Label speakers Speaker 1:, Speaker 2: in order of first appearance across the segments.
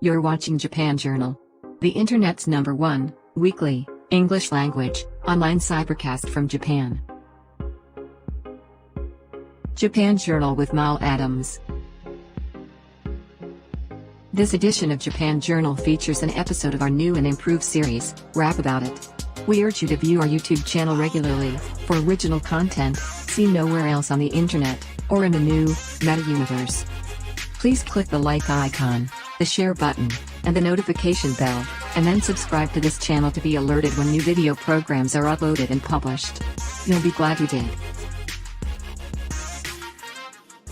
Speaker 1: You're watching Japan Journal, the internet's #1 weekly English language online cybercast from Japan. Japan Journal with Mal Adams. This edition of Japan Journal features an episode of our new and improved series, Rap About It. We urge you to view our YouTube channel regularly for original content seen nowhere else on the internet or in the new meta universe. Please click the like icon, the share button, and the notification bell, and then subscribe to this channel to be alerted when new video programs are uploaded and published. You'll be glad you did.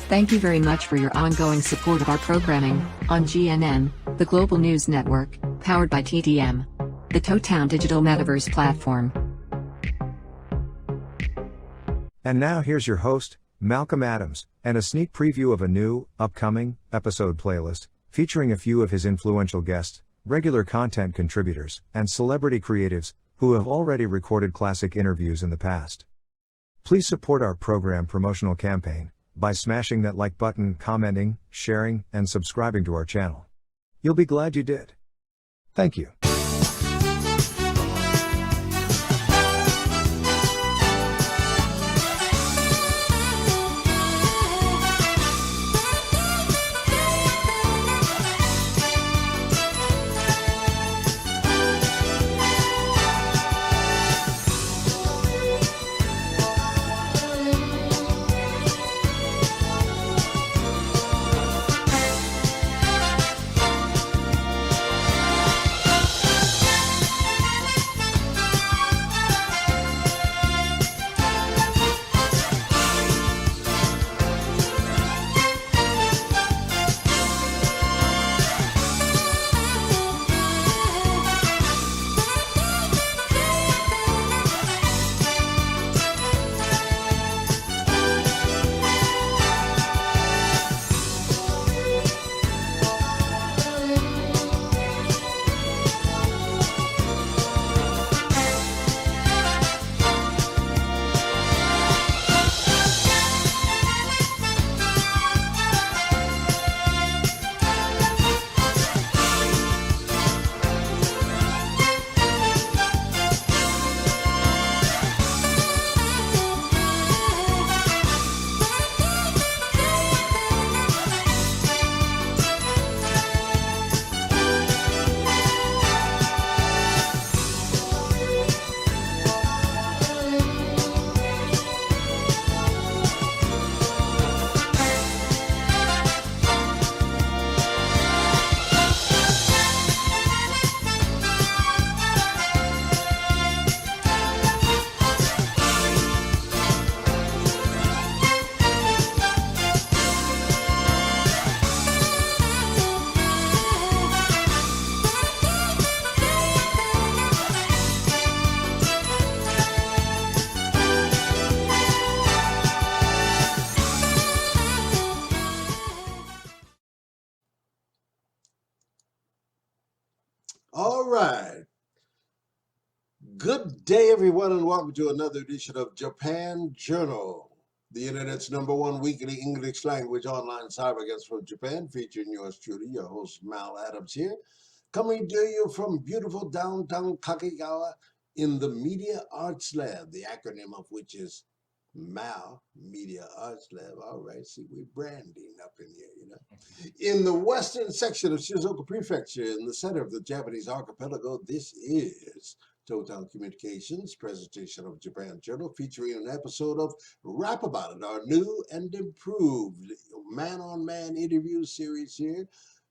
Speaker 1: Thank you very much for your ongoing support of our programming on GNN, the global news network, powered by TDM, the Totown digital metaverse platform.
Speaker 2: And now here's your host, Malcolm Adams, and a sneak preview of a new, upcoming, episode playlist, featuring a few of his influential guests, regular content contributors, and celebrity creatives, who have already recorded classic interviews in the past. Please support our program promotional campaign by smashing that like button, commenting, sharing, and subscribing to our channel. You'll be glad you did. Thank you.
Speaker 3: All right. Good day, everyone, and welcome to another edition of Japan Journal, the internet's #1 weekly English language online cybercast from Japan, featuring yours truly, your host Mal Adams here, coming to you from beautiful downtown Kakegawa in the Media Arts Lab, the acronym of which is MAL, Media Arts Lab. All right, see, we're branding up in here, you know. In the western section of Shizuoka Prefecture, in the center of the Japanese archipelago, this is Total Communications' presentation of Japan Journal, featuring an episode of Rap About It, our new and improved man-on-man interview series here,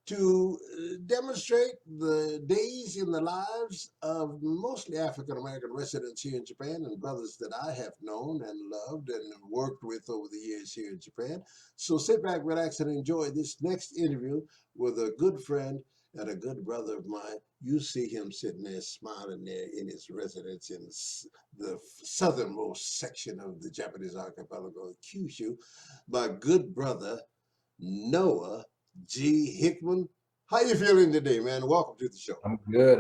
Speaker 3: to demonstrate the days in the lives of mostly African-American residents here in Japan and brothers that I have known and loved and worked with over the years here in Japan. So sit back, relax, and enjoy this next interview with a good friend and a good brother of mine. You see him sitting there smiling there in his residence in the southernmost section of the Japanese archipelago, Kyushu, my good brother, Noah G Hickman. How you feeling today, man? Welcome to the show.
Speaker 4: I'm good.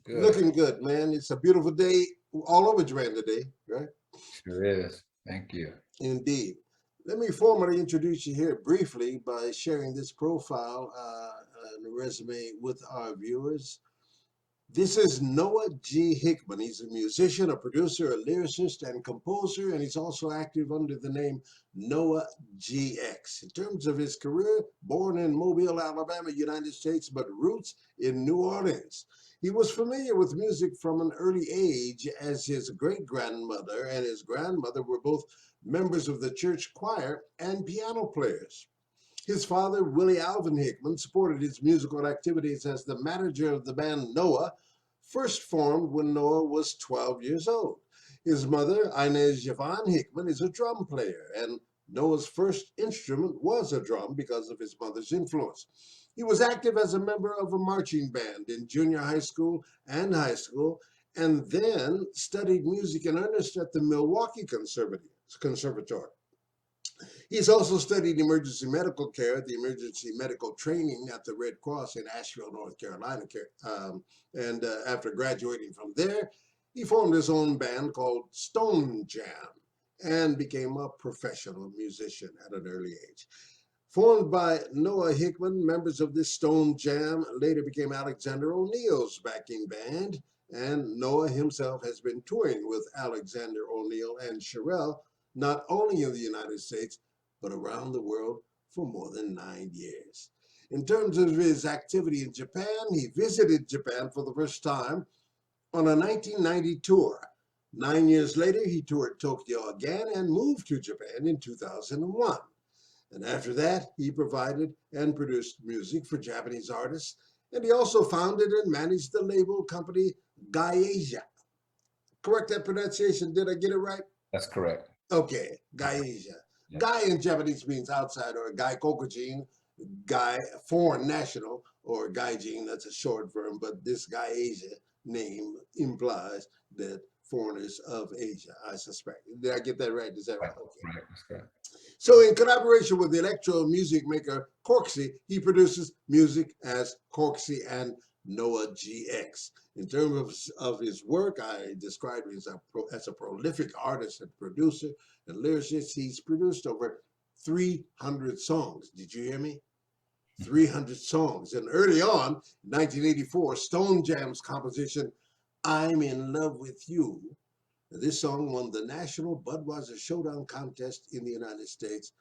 Speaker 4: Good.
Speaker 3: Looking good, man. It's a beautiful day all over Japan today, right?
Speaker 4: Sure is. Thank you.
Speaker 3: Indeed. Let me formally introduce you here briefly by sharing this profile resume with our viewers. This is Noah G. Hickman. He's a musician, a producer, a lyricist, and composer, and he's also active under the name Noah GX. In terms of his career, born in Mobile, Alabama, United States, but roots in New Orleans. He was familiar with music from an early age, as his great-grandmother and his grandmother were both members of the church choir and piano players. His father, Willie Alvin Hickman, supported his musical activities as the manager of the band Noah, first formed when Noah was 12 years old. His mother, Inez Yvonne Hickman, is a drum player, and Noah's first instrument was a drum because of his mother's influence. He was active as a member of a marching band in junior high school and high school, and then studied music in earnest at the Milwaukee Conservatory. He's also studied emergency medical care at the Emergency Medical Training at the Red Cross in Asheville, North Carolina. After graduating from there, he formed his own band called Stone Jam and became a professional musician at an early age. Formed by Noah Hickman, members of this Stone Jam later became Alexander O'Neal's backing band, and Noah himself has been touring with Alexander O'Neal and Sherelle, not only in the United States, but around the world for more than 9 years. In terms of his activity in Japan, he visited Japan for the first time on a 1990 tour. 9 years later, he toured Tokyo again and moved to Japan in 2001. And after that, he provided and produced music for Japanese artists, and he also founded and managed the label company Gaeja. Correct that pronunciation? Did I get it right?
Speaker 4: That's correct.
Speaker 3: Okay, Gaeja.
Speaker 4: Yeah.
Speaker 3: Gai in Japanese means outside, or Gai Kokujin, Gai foreign national, or Gaijin, that's a short verb, but this Gaeja name implies that foreigners of Asia, I suspect. Did I get that right? Is that right? Okay.
Speaker 4: Right, that's correct.
Speaker 3: So in collaboration with the electro music maker Corksy, he produces music as Corksy and Noah GX. In terms of his work, I describe him as a prolific artist and producer and lyricist. He's produced over 300 songs. Did you hear me? 300 songs. And early on, 1984, Stone Jam's composition, I'm in Love with You. This song won the National Budweiser Showdown contest in the United States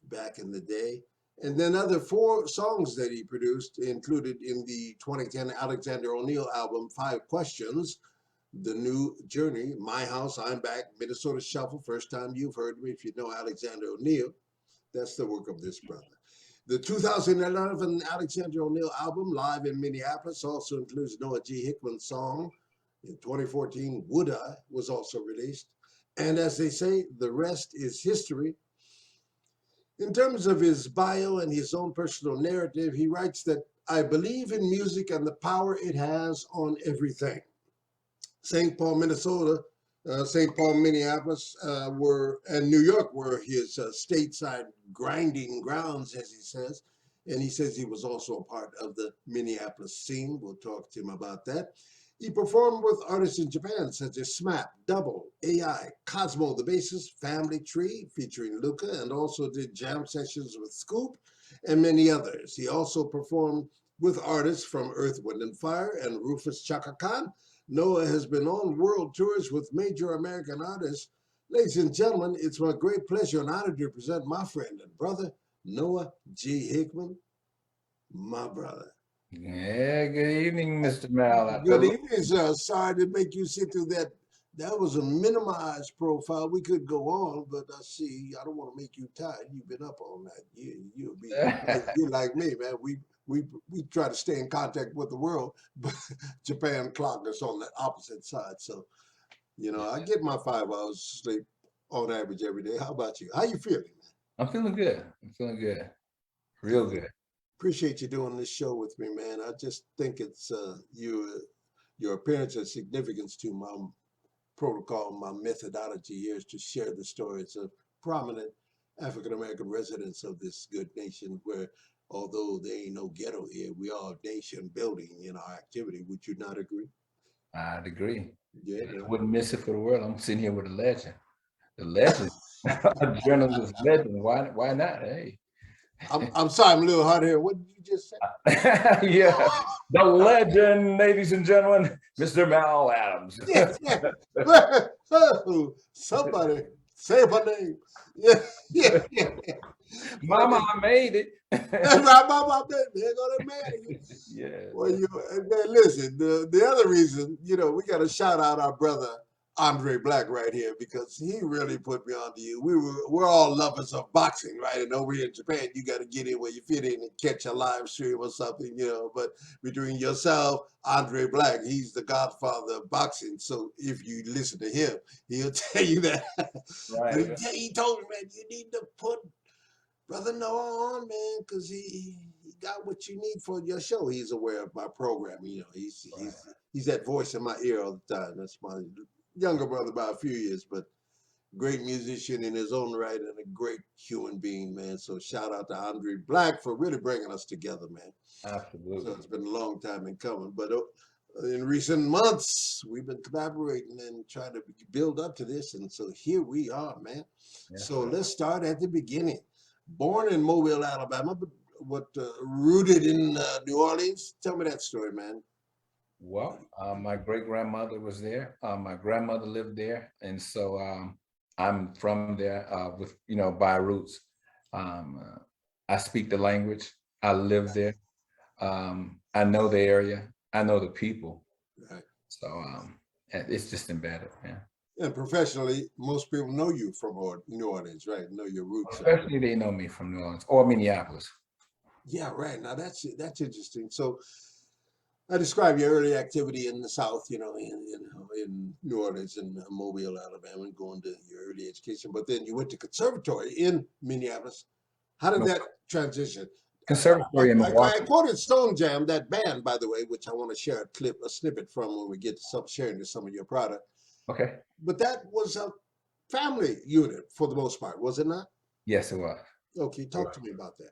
Speaker 3: back in the day. And then other 4 songs that he produced included in the 2010 Alexander O'Neal album, 5 Questions, The New Journey, My House, I'm Back, Minnesota Shuffle, First Time You've Heard Me, if you know Alexander O'Neal. That's the work of this brother. The 2011 Alexander O'Neal album, Live in Minneapolis, also includes Noah G. Hickman's song. In 2014, Would I was also released. And as they say, the rest is history. In terms of his bio and his own personal narrative, he writes that, I believe in music and the power it has on everything. St. Paul, Minnesota, St. Paul, Minneapolis, and New York were his stateside grinding grounds, as he says. And he says he was also a part of the Minneapolis scene. We'll talk to him about that. He performed with artists in Japan such as SMAP, Double, AI, Cosmo the Bassist, Family Tree featuring Luca, and also did jam sessions with Scoop and many others. He also performed with artists from Earth, Wind and Fire and Rufus Chaka Khan. Noah has been on world tours with major American artists. Ladies and gentlemen, it's my great pleasure and honor to present my friend and brother, Noah G. Hickman, my brother.
Speaker 4: Yeah, good evening, Mr. Mal.
Speaker 3: Good evening, sir. Sorry to make you sit through that. That was a minimized profile. We could go on, but I see, I don't want to make you tired. You've been up all night. You'll be, you're like me, man. We try to stay in contact with the world, but Japan clocked us on the opposite side. So, you know, I get my 5 hours of sleep on average every day. How about you? How you feeling, man?
Speaker 4: I'm feeling good. I'm feeling good. Real good.
Speaker 3: Appreciate you doing this show with me, man. I just think it's your appearance has significance to my protocol, my methodology here is to share the stories of prominent African-American residents of this good nation where, although there ain't no ghetto here, we are nation building in our activity. Would you not agree?
Speaker 4: I'd agree.
Speaker 3: Yeah.
Speaker 4: I wouldn't miss it for the world. I'm sitting here with a legend. The legend. A journalist legend. Why not? Hey.
Speaker 3: I'm sorry, I'm a little hard here. What did you just say?
Speaker 4: Yeah, the legend, ladies and gentlemen, Mr. Mal Adams.
Speaker 3: Yes, yes. Somebody say my name. Yeah, yeah, yeah.
Speaker 4: Mama, I made it.
Speaker 3: That's right, Mama. They're gonna marry you.
Speaker 4: Yeah.
Speaker 3: Well, man, listen. The other reason, we got to shout out our brother Andre Black right here because he really put me on to you. We're all lovers of boxing, right? And over here in Japan, you got to get in where you fit in and catch a live stream or something, But between yourself, Andre Black, he's the godfather of boxing. So if you listen to him, he'll tell you that.
Speaker 4: Right.
Speaker 3: He told me, man, you need to put Brother Noah on, man, because he got what you need for your show. He's aware of my program. He's that voice in my ear all the time. That's my younger brother by a few years, but great musician in his own right and a great human being, man. So shout out to Andre Black for really bringing us together, man.
Speaker 4: Absolutely.
Speaker 3: So it's been a long time in coming, but in recent months we've been collaborating and trying to build up to this, and so here we are, man. Yes, so let's start at the beginning. Born in Mobile, Alabama, but rooted in New Orleans. Tell me that story, man.
Speaker 4: Well, my great-grandmother was there. My grandmother lived there. And so I'm from there with, by roots. I speak the language. I live there. I know the area. I know the people. Right. So it's just embedded, man.
Speaker 3: And professionally, most people know you from New Orleans, right? Know your roots.
Speaker 4: Especially they know me from New Orleans or Minneapolis.
Speaker 3: Yeah, right. Now that's interesting. So I described your early activity in the South, in New Orleans and Mobile, Alabama, going to your early education. But then you went to conservatory in Minneapolis. How did that transition?
Speaker 4: Conservatory in Milwaukee.
Speaker 3: I quoted Stone Jam, that band, by the way, which I want to share a snippet from when we get to sharing some of your product.
Speaker 4: Okay.
Speaker 3: But that was a family unit for the most part, was it not?
Speaker 4: Yes, it was.
Speaker 3: Okay, talk to me about that.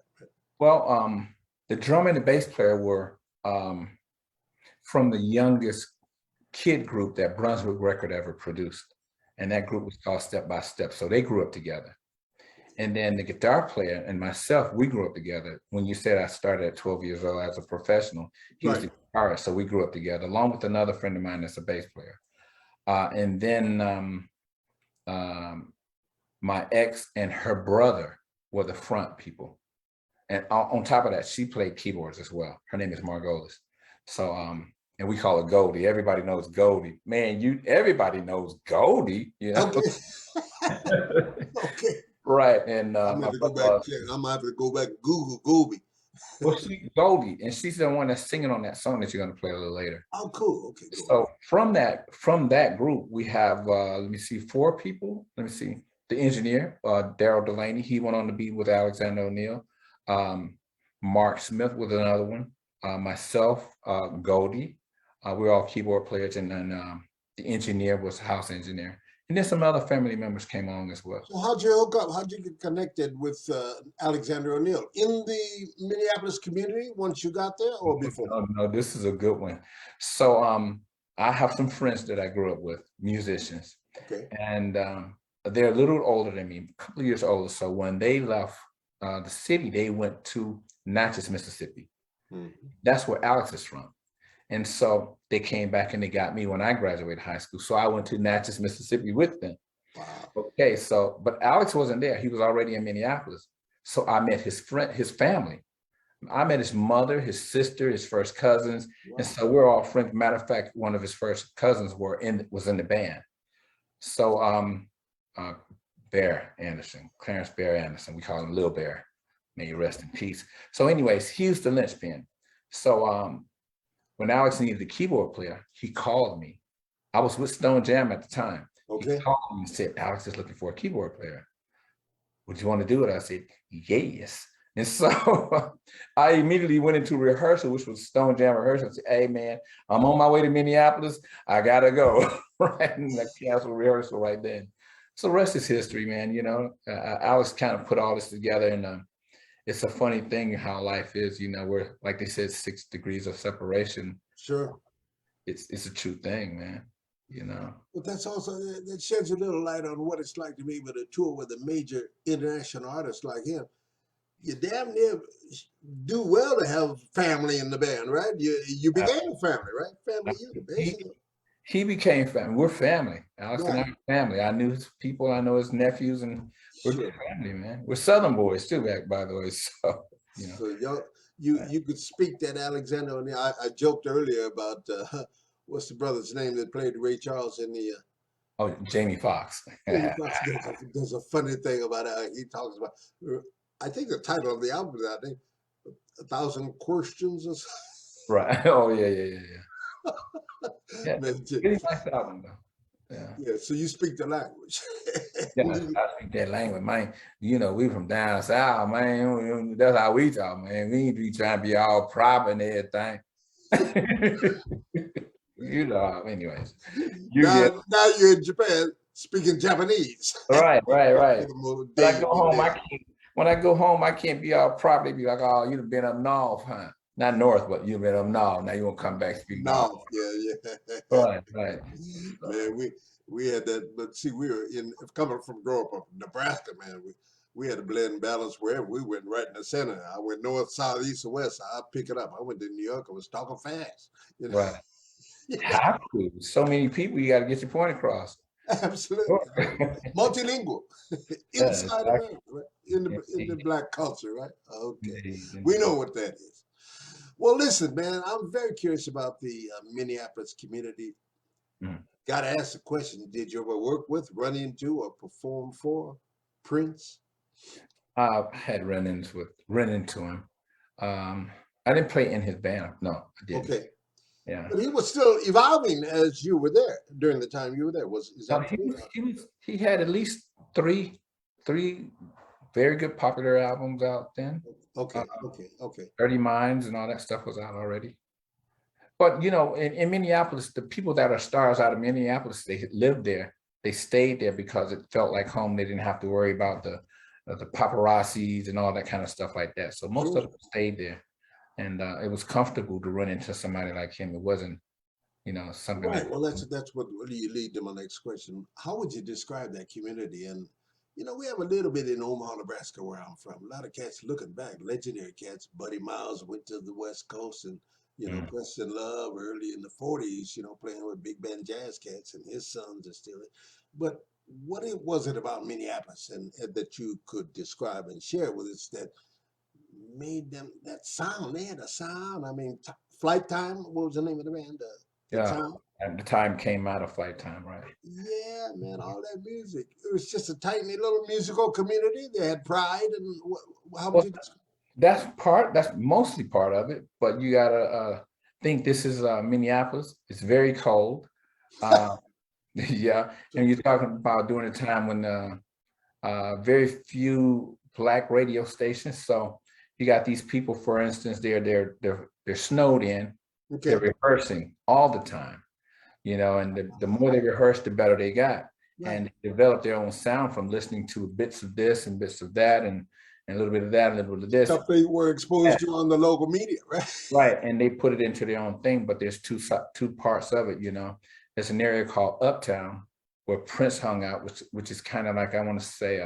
Speaker 4: Well, the drum and the bass player were from the youngest kid group that Brunswick Record ever produced. And that group was called Step by Step. So they grew up together. And then the guitar player and myself, we grew up together. When you said I started at 12 years old as a professional, he was the guitarist. So we grew up together, along with another friend of mine that's a bass player. And then my ex and her brother were the front people. And on top of that, she played keyboards as well. Her name is Margolis. So, and we call her Goldie. Everybody knows Goldie. Man, everybody knows Goldie,
Speaker 3: Okay. Okay.
Speaker 4: Right. And
Speaker 3: I'm gonna have to go back and Google Goldie.
Speaker 4: Well, she's Goldie, and she's the one that's singing on that song that you're gonna play a little later.
Speaker 3: Oh, cool. Okay. Cool.
Speaker 4: So from that group, we have 4 people. Let me see. The engineer, Daryl Delaney, he went on to be with Alexander O'Neill. Mark Smith was another one. Myself, Goldie. We're all keyboard players, and then the engineer was house engineer. And then some other family members came on as well.
Speaker 3: So how'd you hook up? How'd you get connected with Alexander O'Neill? In the Minneapolis community once you got there, or before?
Speaker 4: No, this is a good one. So I have some friends that I grew up with, musicians.
Speaker 3: Okay.
Speaker 4: And they're a little older than me, a couple of years older. So when they left the city, they went to Natchez, Mississippi. Mm-hmm. That's where Alex is from. And so they came back and they got me when I graduated high school. So I went to Natchez, Mississippi with them. Wow. Okay, so, but Alex wasn't there. He was already in Minneapolis. So I met his family. I met his mother, his sister, his first cousins. Wow. And so we're all friends. Matter of fact, one of his first cousins was in the band. So Clarence Bear Anderson, we call him Lil Bear. May you rest in peace. So anyways, he was the linchpin. So when Alex needed a keyboard player, he called me. I was with Stone Jam at the time. Okay. He called me and said, Alex is looking for a keyboard player. Would you want to do it? I said, yes. And so I immediately went into rehearsal, which was Stone Jam rehearsal. I said, hey man, I'm on my way to Minneapolis. I gotta go. Right. And I canceled rehearsal right then. So the rest is history, man. Alex kind of put all this together, and it's a funny thing how life is, we're, like they said, 6 degrees of separation.
Speaker 3: Sure.
Speaker 4: It's a true thing, man,
Speaker 3: But that's also, that sheds a little light on what it's like to be able to tour with a major international artist like him. you damn near do well to have family in the band, right? You became a family, right? Family unit,
Speaker 4: He,
Speaker 3: basically.
Speaker 4: he became family. We're family. Alex and I
Speaker 3: Right.
Speaker 4: are family. I knew his people. I know his nephews, and we're
Speaker 3: Sure.
Speaker 4: family, man. We're Southern boys too, back by the way. So you know.
Speaker 3: So you could speak that Alexander. And I joked earlier about what's the brother's name that played Ray Charles in the
Speaker 4: Oh, Jamie Foxx.
Speaker 3: Jamie Foxx does a funny thing about he talks about. I think the title of the album is, I think, 1,000 questions or something.
Speaker 4: Right. Oh yeah. Yeah.
Speaker 3: Man,
Speaker 4: Really nice album though. Yeah.
Speaker 3: yeah, so you speak the language.
Speaker 4: Yeah, I speak that language, man. You know, we from down south, man. That's how we talk, man. We ain't be trying to be all proper and everything. You know, anyways. You get
Speaker 3: Now you're in Japan speaking Japanese.
Speaker 4: right.
Speaker 3: For the most
Speaker 4: When I
Speaker 3: day
Speaker 4: go
Speaker 3: one
Speaker 4: home,
Speaker 3: day.
Speaker 4: I can't be all proper. They be like, oh, you've been up north, huh? Not north, but you've been up north. Now you won't come back speaking north.
Speaker 3: No, yeah.
Speaker 4: Right.
Speaker 3: Man, we had that, but see, we were coming from growing up in Nebraska, man. We had a blend and balance wherever we went, right in the center. I went north, south, east, or west. I pick it up. I went to New York. I was talking fast. You know?
Speaker 4: Right. Have to. So many people, you got to get your point across.
Speaker 3: Absolutely. Multilingual. Inside
Speaker 4: exactly.
Speaker 3: America, right? In the Black culture, right? Okay.
Speaker 4: Indeed.
Speaker 3: We know what that is. Well, listen, man, I'm very curious about the Minneapolis community. Got to ask the question, did you ever work with, run into, or perform for Prince?
Speaker 4: I had run into him. I didn't play in his band. No, I didn't.
Speaker 3: Okay.
Speaker 4: Yeah.
Speaker 3: But he was still evolving as you were there during the time you were there. Is that
Speaker 4: He had at least three very good popular albums out then.
Speaker 3: Okay.
Speaker 4: 30 Minds and all that stuff was out already. But you know, in Minneapolis, the people that are stars out of Minneapolis, they lived there. They stayed there because it felt like home. They didn't have to worry about the paparazzis and all that kind of stuff like that. So most of them stayed there. And it was comfortable to run into somebody like him. It wasn't, you know, something
Speaker 3: right.
Speaker 4: like
Speaker 3: Well, that's what you lead to my next question. How would you describe that community? And you know, we have a little bit in Omaha, Nebraska, where I'm from. A lot of cats looking back, legendary cats. Buddy Miles went to the West Coast, and you know, Preston Love early in the '40s, you know, playing with big band jazz cats, and his sons are still. But what was it about Minneapolis and that you could describe and share with us that made them that sound? They had a sound. I mean, Flight Time. What was the name of the band?
Speaker 4: Time. And the time came out of Flight Time, right?
Speaker 3: Yeah, man, all that music. It was just a tiny little musical community. They had pride, and how would you describe?
Speaker 4: That's mostly part of it. But you gotta think this is Minneapolis. It's very cold. Yeah, and you're talking about during a time when very few Black radio stations. So you got these people, for instance, they're snowed in. Okay. They're rehearsing all the time, you know, and the more they rehearse, the better they got. Right. And they develop their own sound from listening to bits of this and bits of that and a little bit of that, a little bit of this.
Speaker 3: Stuff they were exposed to on the local media, right?
Speaker 4: Right, and they put it into their own thing, but there's two parts of it, you know. There's an area called Uptown where Prince hung out, which is kind of like, I want to say,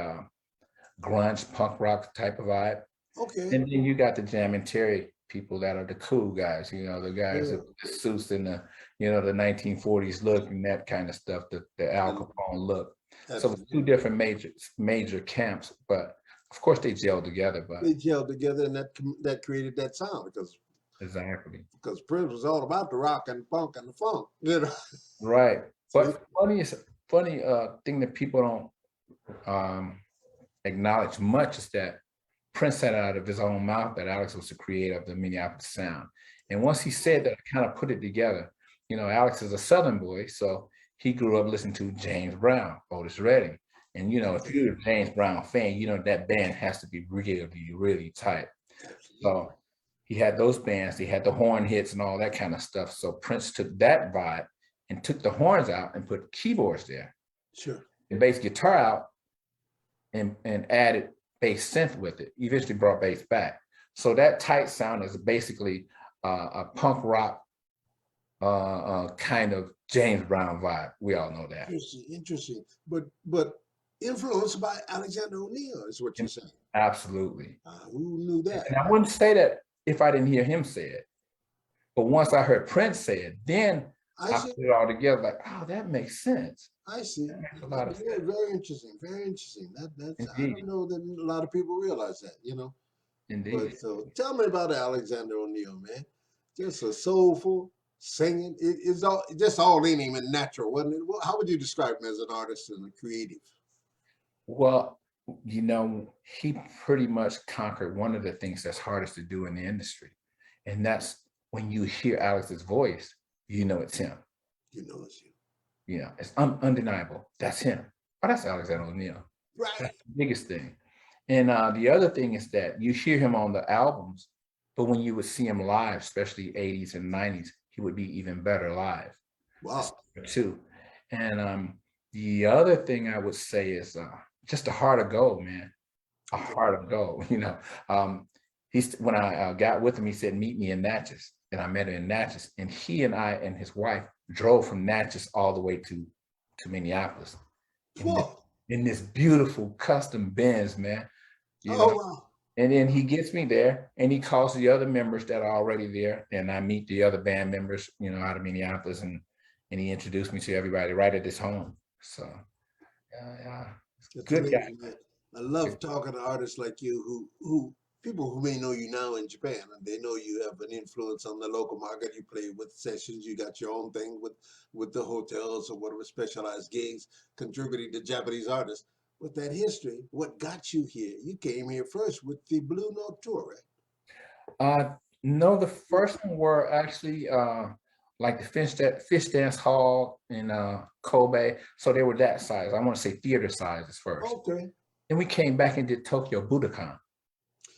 Speaker 4: grunge, punk rock type of vibe. Okay. And then you got the Jam and Terry people that are the cool guys, you know, the guys with the suits and the, you know, the 1940s look and that kind of stuff, the Al Capone look. So two different major camps, but of course they gelled together. But
Speaker 3: they gelled together, and that created that sound because Prince was all about the rock and funk and the funk, you know.
Speaker 4: Right, but funny thing that people don't acknowledge much is that Prince said out of his own mouth that Alex was the creator of the Minneapolis sound. And once he said that, I kind of put it together. You know, Alex is a Southern boy, so he grew up listening to James Brown, Otis Redding. And, you know, if you're a James Brown fan, you know, that band has to be really, really tight. So he had those bands, they had the horn hits and all that kind of stuff. So Prince took that vibe and took the horns out and put keyboards there.
Speaker 3: Sure.
Speaker 4: And bass guitar out and added bass synth with it. Eventually brought bass back. So that tight sound is basically a punk rock kind of James Brown vibe. We all know that.
Speaker 3: Interesting. But influenced by Alexander O'Neal is what you're saying.
Speaker 4: Absolutely.
Speaker 3: Who knew that?
Speaker 4: And I wouldn't say that if I didn't hear him say it. But once I heard Prince say it, then
Speaker 3: I
Speaker 4: I
Speaker 3: see.
Speaker 4: put it all together like, oh, that makes sense.
Speaker 3: I see.
Speaker 4: That makes a lot of
Speaker 3: Very,
Speaker 4: sense.
Speaker 3: very interesting. Very interesting. That's I
Speaker 4: Indeed.
Speaker 3: don't know that a lot of people realize that, you know.
Speaker 4: Indeed.
Speaker 3: But so tell me about Alexander O'Neal, man. Just a soulful singing. It's all just all in him and natural, wasn't it? How would you describe him as an artist and a creative?
Speaker 4: Well, you know, he pretty much conquered one of the things that's hardest to do in the industry. And that's when you hear Alex's voice, you know it's him.
Speaker 3: You know, it's you.
Speaker 4: You know, it's undeniable. That's him. Oh, that's Alexander O'Neal.
Speaker 3: Right.
Speaker 4: That's the biggest thing. And the other thing is that you hear him on the albums, but when you would see him live, especially 80s and 90s, he would be even better live.
Speaker 3: Wow.
Speaker 4: Too. And the other thing I would say is just a heart of gold, man. A heart of gold, you know. When I got with him, he said, meet me in Natchez. And I met him in Natchez. And he and I and his wife drove from Natchez all the way to Minneapolis. In this beautiful custom Benz, man. You know?
Speaker 3: Wow.
Speaker 4: And then he gets me there and he calls the other members that are already there. And I meet the other band members, you know, out of Minneapolis. And he introduced me to everybody right at his home. So, yeah. Good guy.
Speaker 3: I love talking to artists like you who people who may know you now in Japan, and they know you have an influence on the local market. You play with sessions, you got your own thing with the hotels or whatever specialized gigs, contributing to Japanese artists. With that history, what got you here? You came here first with the Blue Note tour,
Speaker 4: right? No, the first one were actually like the Fish Dance Hall in Kobe. So they were that size. I want to say theater sizes first.
Speaker 3: Okay.
Speaker 4: Then we came back and did Tokyo Budokan.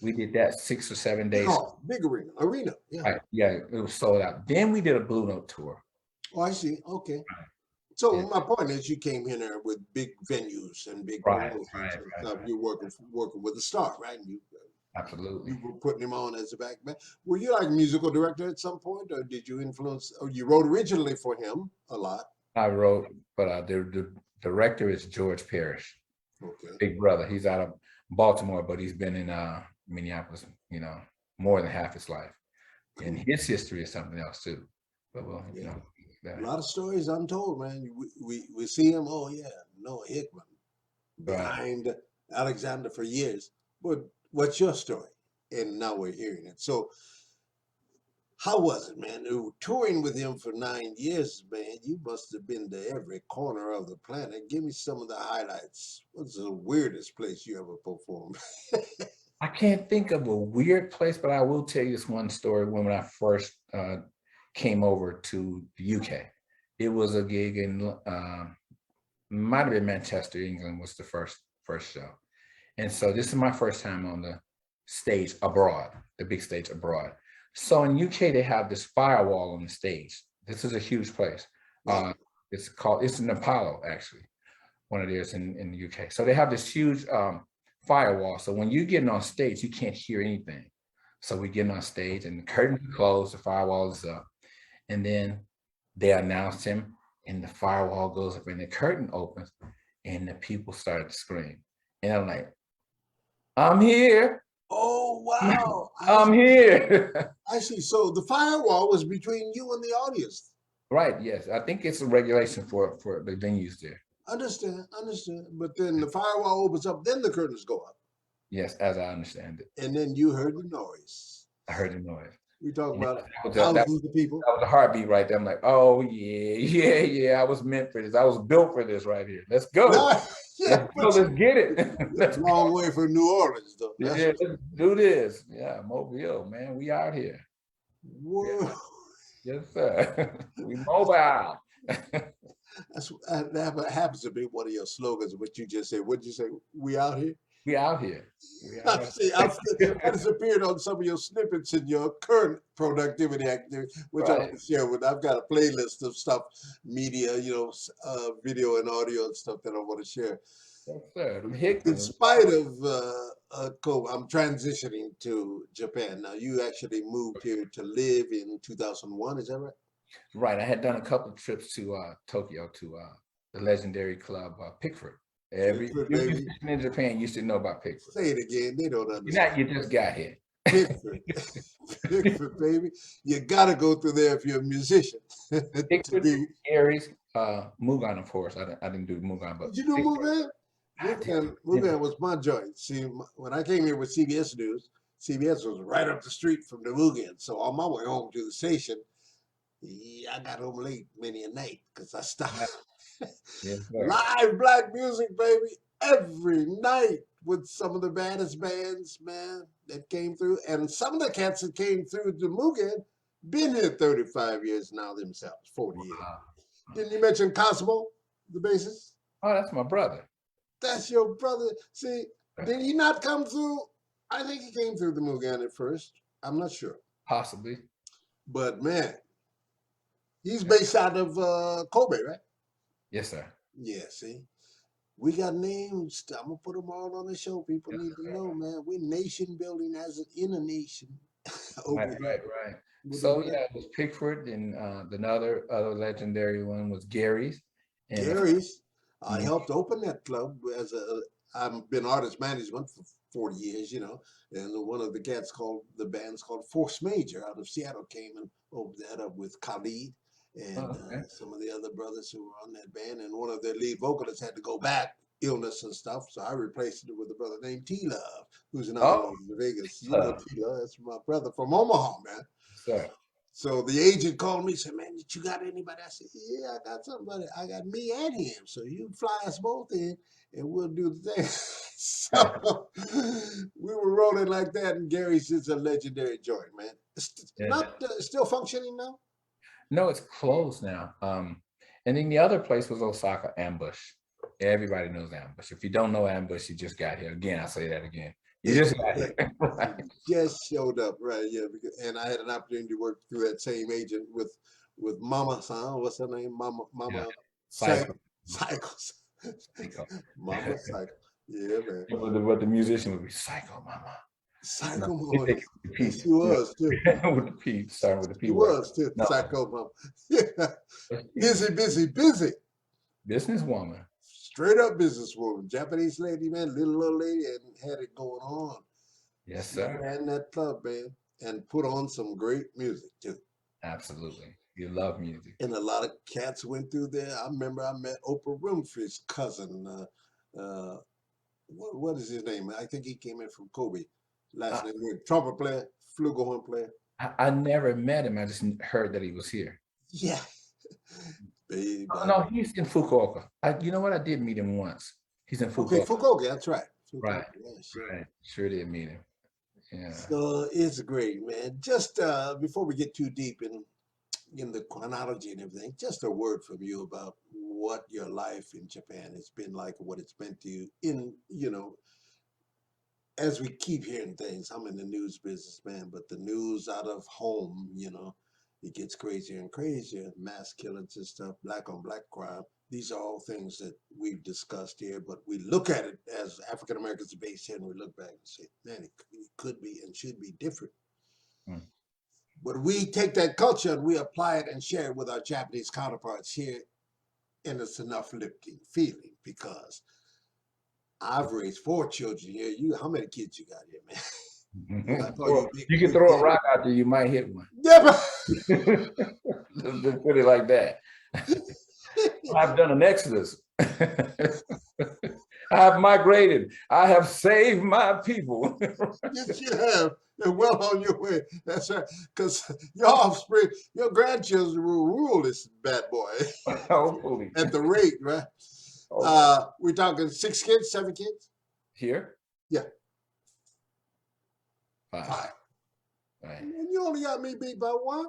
Speaker 4: We did that 6 or 7 days.
Speaker 3: Oh, big arena. Yeah.
Speaker 4: Right. Yeah, it was sold out. Then we did a Blue Note tour.
Speaker 3: Oh, I see. Okay. So my point is, you came in there with big venues and big promotions and stuff. You're working with a star, right? And
Speaker 4: absolutely.
Speaker 3: You were putting him on as a back band. Were you like a musical director at some point, or did you influence? Or you wrote originally for him a lot?
Speaker 4: I wrote, but the director is George Parrish.
Speaker 3: Okay.
Speaker 4: Big brother. He's out of Baltimore, but he's been in Minneapolis, you know, more than half his life. And his history is something else too. But well, you know.
Speaker 3: A lot of stories untold, man. We see him. Oh yeah, Noah Hickman behind Alexander for years. But what's your story? And now we're hearing it. So how was it, man? Touring with him for 9 years, man. You must have been to every corner of the planet. Give me some of the highlights. What's the weirdest place you ever performed?
Speaker 4: I can't think of a weird place, but I will tell you this one story. When I first came over to the UK, it was a gig in might have been Manchester, England was the first show. And so this is my first time on the stage abroad, the big stage abroad. So in UK, they have this firewall on the stage. This is a huge place. It's an Apollo, actually, one of theirs in the UK. So they have this huge firewall. So when you're getting on stage, you can't hear anything. So we get on stage and the curtains are closed, the firewall is up. And then they announced him and the firewall goes up and the curtain opens and the people started to scream. And I'm like, I'm here.
Speaker 3: Oh, wow.
Speaker 4: I'm here.
Speaker 3: I see. So the firewall was between you and the audience.
Speaker 4: Right, yes. I think it's a regulation for the venues there.
Speaker 3: Understand. But then the firewall opens up, then the curtains go up.
Speaker 4: Yes, as I understand it.
Speaker 3: And then you heard the noise.
Speaker 4: I heard the noise.
Speaker 3: We talk about
Speaker 4: thousands
Speaker 3: of people.
Speaker 4: That was a heartbeat right there. I'm like, oh yeah. I was meant for this. I was built for this right here. Let's go. Let's get it.
Speaker 3: That's a long way from New Orleans, though.
Speaker 4: Yeah, let's do this. Yeah, Mobile, man. We out here.
Speaker 3: Whoa.
Speaker 4: Yeah. Yes, sir. We mobile.
Speaker 3: That happens to be one of your slogans, what you just said. What'd you say? We out here?
Speaker 4: We out here.
Speaker 3: It's appeared on some of your snippets in your current productivity activity, which I want to share with. I've got a playlist of stuff, media, video and audio and stuff that I want to share.
Speaker 4: Yes, sir.
Speaker 3: In spite of COVID, I'm transitioning to Japan. Now, you actually moved here to live in 2001, is that right?
Speaker 4: Right. I had done a couple of trips to Tokyo to the legendary club Pickford. Every
Speaker 3: Pickford, baby.
Speaker 4: musician in Japan used to know about Pickford.
Speaker 3: Say it again. They don't
Speaker 4: You're
Speaker 3: understand.
Speaker 4: not, you just got here.
Speaker 3: Pickford. Pickford, baby. You got to go through there if you're a musician. To
Speaker 4: Pickford,
Speaker 3: be.
Speaker 4: Aries, Mugan, of course. I didn't do Mugan, but
Speaker 3: Did you know
Speaker 4: Pickford.
Speaker 3: Mugan? Mugan was my joint. See, when I came here with CBS News, CBS was right up the street from the Mugan. So on my way home to the station, yeah, I got home late many a night because I stopped.
Speaker 4: Yes, sir.
Speaker 3: Live black music, baby, every night with some of the baddest bands, man, that came through. And some of the cats that came through the Mugan been here 35 years now themselves, 40 years.
Speaker 4: Wow.
Speaker 3: Didn't you mention Cosmo, the bassist?
Speaker 4: Oh, that's my brother.
Speaker 3: That's your brother. See, did he not come through? I think he came through the Mugan at first. I'm not sure.
Speaker 4: Possibly.
Speaker 3: But man, he's based out of Kobe, right?
Speaker 4: Yes, sir.
Speaker 3: Yeah, see. We got names. I'm gonna put them all on the show. People need to know, man. We're nation building as in a nation.
Speaker 4: Right. So yeah, it was Pickford, and another legendary one was Gary's. And
Speaker 3: Gary's. I helped open that club as I've been artist management for 40 years, you know, and one of the cats the band's called Force Major out of Seattle came and opened that up with Khalid and some of the other brothers who were on that band, and one of their lead vocalists had to go back, illness and stuff, so I replaced it with a brother named T-Love, who's another one in Vegas. You know T-Love, that's my brother from Omaha, man.
Speaker 4: Sir.
Speaker 3: So the agent called me and said, man, did you got anybody? I said, yeah, I got somebody. I got me and him. So you fly us both in and we'll do the thing. So we were rolling like that. And Gary's is a legendary joint, man. It's still functioning now?
Speaker 4: No, it's closed now. And then the other place was Osaka Ambush. Everybody knows Ambush. If you don't know Ambush, you just got here. Again, I'll say that again. You just got here.
Speaker 3: Just showed up, right? Yeah, and I had an opportunity to work through that same agent with Mama San. What's her name? Mama
Speaker 4: Cycle.
Speaker 3: Cycles. Mama Cycle. Yeah, man.
Speaker 4: What the musician would be, Psycho Mama.
Speaker 3: Psycho
Speaker 4: No,
Speaker 3: Mama. She was too.
Speaker 4: With the P, starting with the P.
Speaker 3: She was too. No. Psycho Mama. Yeah. Busy.
Speaker 4: Businesswoman.
Speaker 3: Straight up businesswoman. Japanese lady, man, little old lady, and had it going on.
Speaker 4: Yes, sir.
Speaker 3: Ran that club, man, and put on some great music too.
Speaker 4: Absolutely. You love music.
Speaker 3: And a lot of cats went through there. I remember I met Oprah Winfrey's cousin. What is his name? I think he came in from Kobe. Last name, trumpet player, flugelhorn player.
Speaker 4: I never met him. I just heard that he was here.
Speaker 3: Yeah. Baby.
Speaker 4: No, he's in Fukuoka. You know what? I did meet him once. He's in Fukuoka.
Speaker 3: Okay, Fukuoka, that's right. Fukuoka,
Speaker 4: right.
Speaker 3: Yeah, sure.
Speaker 4: Right. Sure did meet him. Yeah.
Speaker 3: So it's great, man. Just before we get too deep in the chronology and everything, just a word from you about what your life in Japan has been like, what it's meant to you in, you know, as we keep hearing things. I'm in the news business, man, but the news out of home, you know, it gets crazier and crazier. Mass killings and stuff, black on black crime. These are all things that we've discussed here, but we look at it as African Americans are based here, and we look back and say, man, it could be and should be different. But we take that culture and we apply it and share it with our Japanese counterparts here, and it's an uplifting feeling because I've raised 4 children here. How many kids you got here, man?
Speaker 4: Well, you can throw a rock out there, you might hit one.
Speaker 3: Yeah,
Speaker 4: Just put it like that. I've done an exodus. I have migrated. I have saved my people.
Speaker 3: Yes, you have. You're well on your way. That's right. Because your offspring, your grandchildren will rule this bad boy.
Speaker 4: Hopefully.
Speaker 3: At the rate, right? We're talking 6 kids, 7 kids?
Speaker 4: Here?
Speaker 3: Yeah.
Speaker 4: 5. Right.
Speaker 3: And you only got me beat by 1?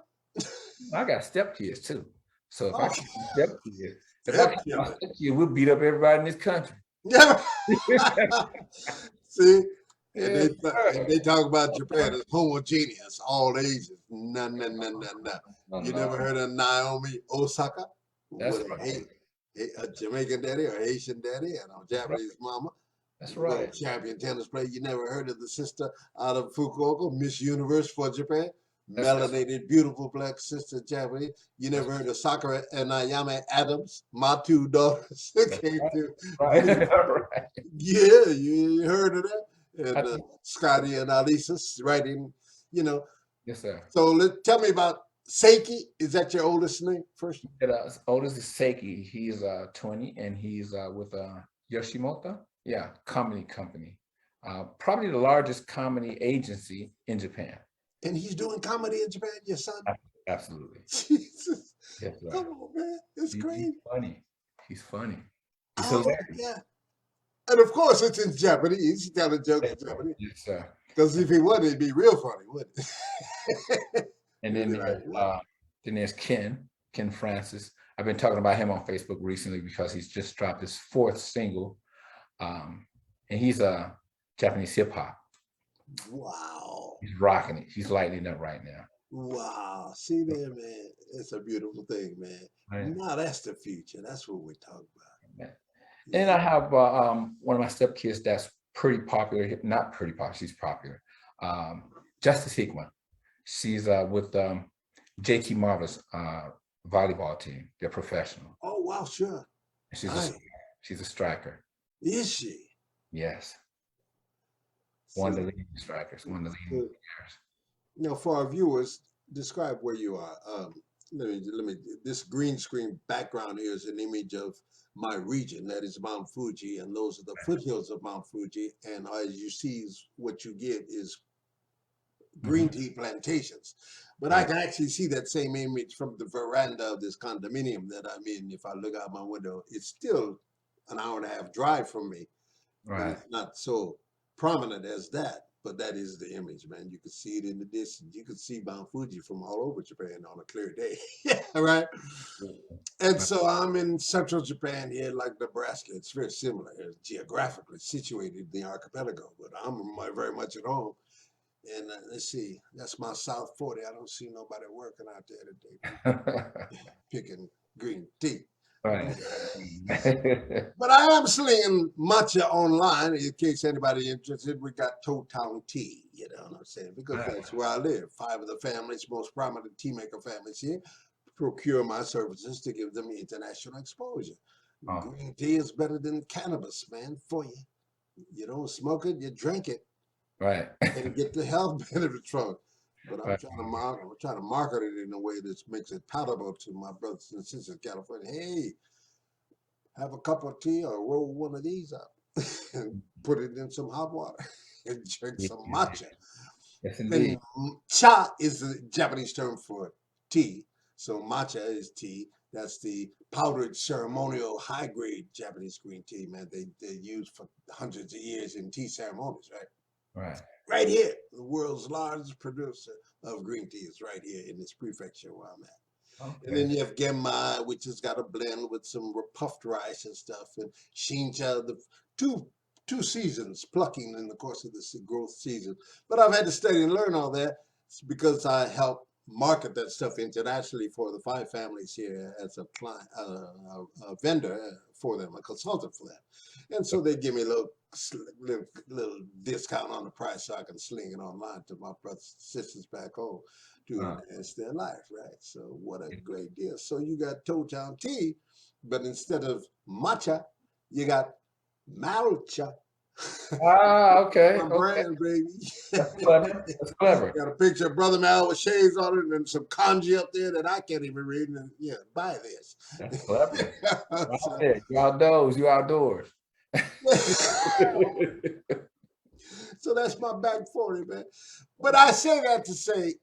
Speaker 4: I got stepkids too. So if I keep stepkids, we'll beat up everybody in this country.
Speaker 3: Yeah. See? And they talk about Japan as homogeneous, all ages. No. You never heard of Naomi Osaka?
Speaker 4: That's right.
Speaker 3: A Jamaican daddy or Haitian daddy and a Japanese mama.
Speaker 4: That's right.
Speaker 3: Champion tennis player. You never heard of the sister out of Fukuoka, Miss Universe for Japan?
Speaker 4: That's
Speaker 3: melanated, beautiful black sister Japanese. You never heard of Sakura and Ayame Adams, my two daughters that came through.
Speaker 4: right. Right.
Speaker 3: Yeah, you heard of that?
Speaker 4: I
Speaker 3: And
Speaker 4: think,
Speaker 3: Scotty and Alisa writing, you know.
Speaker 4: yes, sir.
Speaker 3: So tell me about Seiki. Is that your oldest name first?
Speaker 4: His oldest is Seiki. He's 20 and he's with Yoshimoto. Yeah, comedy company. Probably the largest comedy agency in Japan.
Speaker 3: And he's doing comedy in Japan, your son?
Speaker 4: Absolutely.
Speaker 3: Jesus.
Speaker 4: Yes, sir.
Speaker 3: Come on, man. It's great.
Speaker 4: He's funny. He's funny. He's
Speaker 3: Oh,
Speaker 4: hilarious.
Speaker 3: yeah. And of course, it's in Japanese. He telling jokes in Japanese.
Speaker 4: Yes, sir.
Speaker 3: Because if he wasn't, it'd be real funny, wouldn't it?
Speaker 4: And then there's Ken Francis. I've been talking about him on Facebook recently because he's just dropped his 4th single. And he's a Japanese hip hop.
Speaker 3: Wow.
Speaker 4: He's rocking it. He's lighting up right now.
Speaker 3: Wow. See there, man. It's a beautiful thing, man.
Speaker 4: Right.
Speaker 3: Now that's the future. That's what we're talking about.
Speaker 4: And I have one of my stepkids that's pretty popular, not pretty popular, she's popular. Justice Hickman. She's with JT Marvel's volleyball team. They're professional.
Speaker 3: Oh, wow, sure.
Speaker 4: She's a striker.
Speaker 3: Is she?
Speaker 4: Yes. One of the leading strikers, one of the leading players.
Speaker 3: Now, for our viewers, describe where you are. Let me. This green screen background here is an image of my region, that is Mount Fuji, and those are the foothills of Mount Fuji. And as you see, what you get is green tea plantations. But I can actually see that same image from the veranda of this condominium that I'm in. If I look out my window, it's still an hour and a half drive from me.
Speaker 4: Right.
Speaker 3: It's not so prominent as that, but that is the image, man. You can see it in the distance. You can see Mount Fuji from all over Japan on a clear day. Right? And so I'm in central Japan here, like Nebraska. It's very similar. It's geographically situated in the archipelago, but I'm very much at home. And let's see, that's my South 40. I don't see nobody working out there today picking green tea.
Speaker 4: Right.
Speaker 3: But I am slinging matcha online in case anybody interested. We got Toe Town Tea, you know what I'm saying? Because that's where I live. 5 of the families, most prominent tea maker families here, procure my services to give them international exposure. Green tea is better than cannabis, man, for you. You don't smoke it, you drink it.
Speaker 4: Right.
Speaker 3: And get the health benefits from it. But I'm trying to market it in a way that makes it palatable to my brothers and sisters in California. Hey, have a cup of tea or roll one of these up and put it in some hot water and drink some matcha.
Speaker 4: Yes, indeed.
Speaker 3: And cha is the Japanese term for tea. So matcha is tea. That's the powdered ceremonial high-grade Japanese green tea, man. They use for hundreds of years in tea ceremonies, right?
Speaker 4: Right.
Speaker 3: Right here, the world's largest producer of green tea is right here in this prefecture where I'm at. Okay. And then you have genmai, which has got a blend with some puffed rice and stuff, and shincha, the two seasons plucking in the course of this growth season. But I've had to study and learn all that. It's because I help market that stuff internationally for the 5 families here as a client, a vendor for them, a consultant for them. And so they give me a little discount on the price so I can sling it online to my brothers and sisters back home to enhance their life, right? So what a great deal. So you got Toe Town Tea, but instead of matcha, you got malcha.
Speaker 4: Okay.
Speaker 3: My brand, baby.
Speaker 4: That's clever. That's clever.
Speaker 3: Got a picture of Brother Mal with shades on it and some kanji up there that I can't even read. And yeah, buy this.
Speaker 4: That's clever. You outdoors. You outdoors.
Speaker 3: So that's my back 40, man. But I say that to say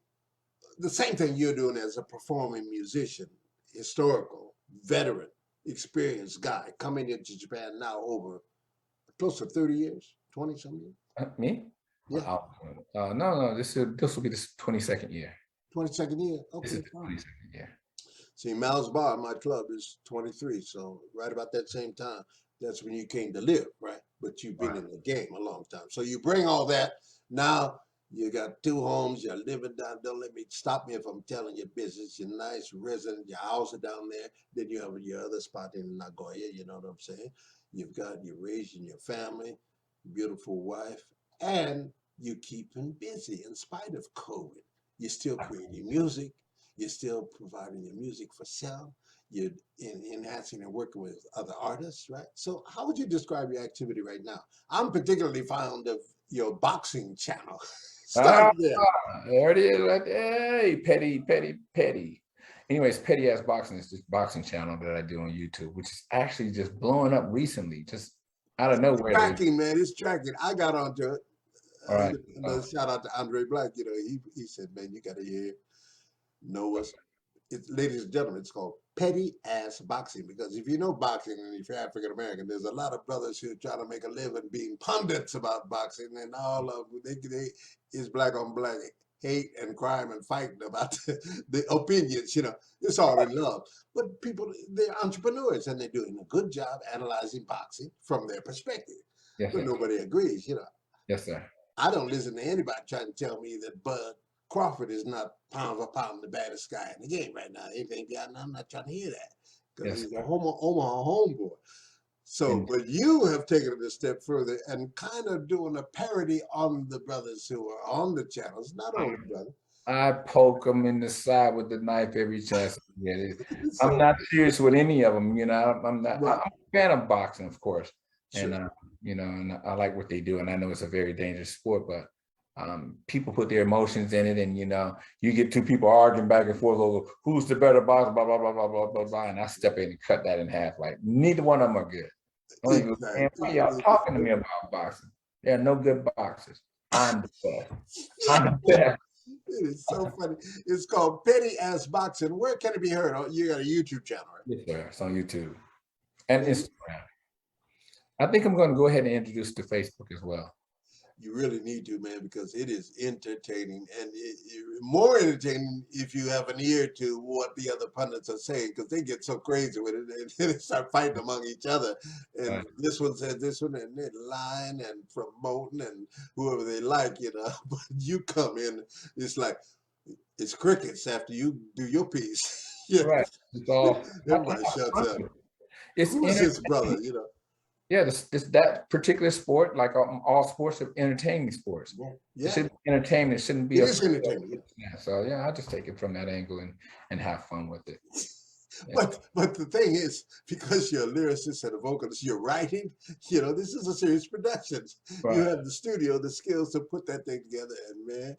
Speaker 3: the same thing you're doing as a performing musician, historical, veteran, experienced guy coming into Japan now over close to 30 years, 20 some years.
Speaker 4: Me?
Speaker 3: Yeah.
Speaker 4: No. This will be the 22nd year.
Speaker 3: 22nd year. Okay.
Speaker 4: This is the 22nd year.
Speaker 3: See, Mal's Bar, my club, is 23. So right about that same time, that's when you came to live, right? But you've been in the game a long time. So you bring all that. Now you got 2 homes. You're living down. Don't let me stop me if I'm telling your business. You're nice resident. Your house is down there. Then you have your other spot in Nagoya. You know what I'm saying? You're raising your family, beautiful wife, and you keeping busy in spite of COVID. You're still creating music. You're still providing your music for sale. You're enhancing and working with other artists, right? So how would you describe your activity right now? I'm particularly fond of your boxing channel.
Speaker 4: Ah,
Speaker 3: Start there.
Speaker 4: there it is right there. Hey, petty. Anyways, Petty Ass Boxing is this boxing channel that I do on YouTube, which is actually just blowing up recently, just out of nowhere.
Speaker 3: Tracking, man, it's tracking. I got onto it.
Speaker 4: All right.
Speaker 3: Another shout out to Andre Black. You know, he said, man, you got to hear Noah's. Ladies and gentlemen, it's called Petty Ass Boxing, because if you know boxing and if you're African American, there's a lot of brothers who try to make a living being pundits about boxing, and all of they is black on black hate and crime and fighting about the opinions. You know, it's all in love. But people, they're entrepreneurs and they're doing a good job analyzing boxing from their perspective.
Speaker 4: Yes,
Speaker 3: But
Speaker 4: sir.
Speaker 3: nobody agrees. You know,
Speaker 4: Yes, sir.
Speaker 3: I don't listen to anybody trying to tell me that Bud Crawford is not pound for pound the baddest guy in the game right now. I'm not trying to hear that, because
Speaker 4: Yes,
Speaker 3: he's a Omaha homeboy. So,
Speaker 4: And
Speaker 3: but you have taken it a step further and kind of doing a parody on the brothers who are on the channels, not older brother.
Speaker 4: I poke them in the side with the knife every chance I get it. I'm
Speaker 3: So,
Speaker 4: not serious with any of them, you know. I'm not.
Speaker 3: right,
Speaker 4: I'm a fan of boxing, of course, and
Speaker 3: sure.
Speaker 4: you know, and I like what they do, and I know it's a very dangerous sport, but people put their emotions in it, and you know, you get two people arguing back and forth over who's the better boxer, blah blah blah blah blah blah blah, and I step in and cut that in half. Like neither one of them are good. I'm like, man, why are y'all talking to me about boxing? There are no good boxers. I'm the best. I'm the best.
Speaker 3: It is so funny. It's called Petty Ass Boxing. Where can it be heard? Oh, you got a YouTube channel, right?
Speaker 4: Yes, sir. It's on YouTube and
Speaker 3: Man,
Speaker 4: Instagram. I think I'm going to go ahead and introduce to Facebook as well.
Speaker 3: you really need to, man, because it is entertaining, and more entertaining if you have an ear to what the other pundits are saying, because they get so crazy with it, and they start fighting among each other. And
Speaker 4: Right.
Speaker 3: this one said this one, and they're lying and promoting and whoever they like, you know. But you come in, it's like it's crickets after you do your piece. Yeah,
Speaker 4: Right. It's all.
Speaker 3: everybody shuts up.
Speaker 4: It's
Speaker 3: Who is this brother? You know.
Speaker 4: yeah. This that particular sport, like all sports, are entertaining sports. It
Speaker 3: Yeah,
Speaker 4: should be entertaining. It shouldn't be
Speaker 3: it
Speaker 4: a
Speaker 3: is entertaining.
Speaker 4: yeah. So yeah, I just take it from that angle and have fun with it. Yeah.
Speaker 3: But the thing is, because you're a lyricist and a vocalist, you're writing. You know, this is a serious production. You
Speaker 4: Right.
Speaker 3: have the studio, the skills to put that thing together, and man,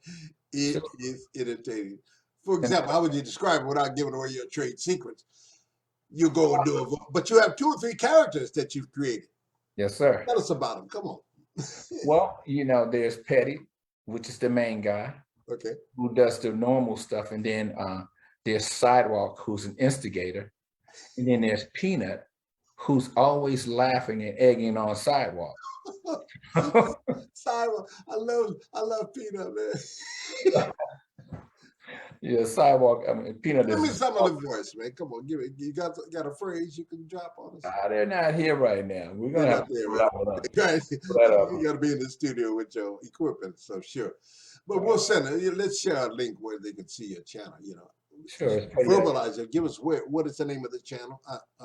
Speaker 3: it
Speaker 4: Sure.
Speaker 3: is entertaining. For
Speaker 4: And
Speaker 3: example, how would you describe it without giving away your trade secrets? You go and do but you have 2 or 3 characters that you've created.
Speaker 4: yes, sir.
Speaker 3: Tell us about them. Come on.
Speaker 4: Well, you know, there's Petty, which is the main guy
Speaker 3: Okay.
Speaker 4: who does the normal stuff, and then there's Sidewalk, who's an instigator, and then there's Peanut, who's always laughing and egging on Sidewalk.
Speaker 3: Simon, I love Peanut, man.
Speaker 4: Yeah, Sidewalk. I mean, Peanut
Speaker 3: Give me
Speaker 4: is.
Speaker 3: some of the voice, man. Come on, give it. You got a phrase you can drop on us?
Speaker 4: They're not here right now. We're gonna
Speaker 3: They're
Speaker 4: have
Speaker 3: not
Speaker 4: to
Speaker 3: there,
Speaker 4: pull
Speaker 3: right?
Speaker 4: that one up.
Speaker 3: Right.
Speaker 4: That up.
Speaker 3: You got to be in the studio with your equipment, so sure. But we'll send it. Let's share a link where they can see your channel. You know,
Speaker 4: Sure. It's Petty,
Speaker 3: verbalize it. Give us what is the name of the channel?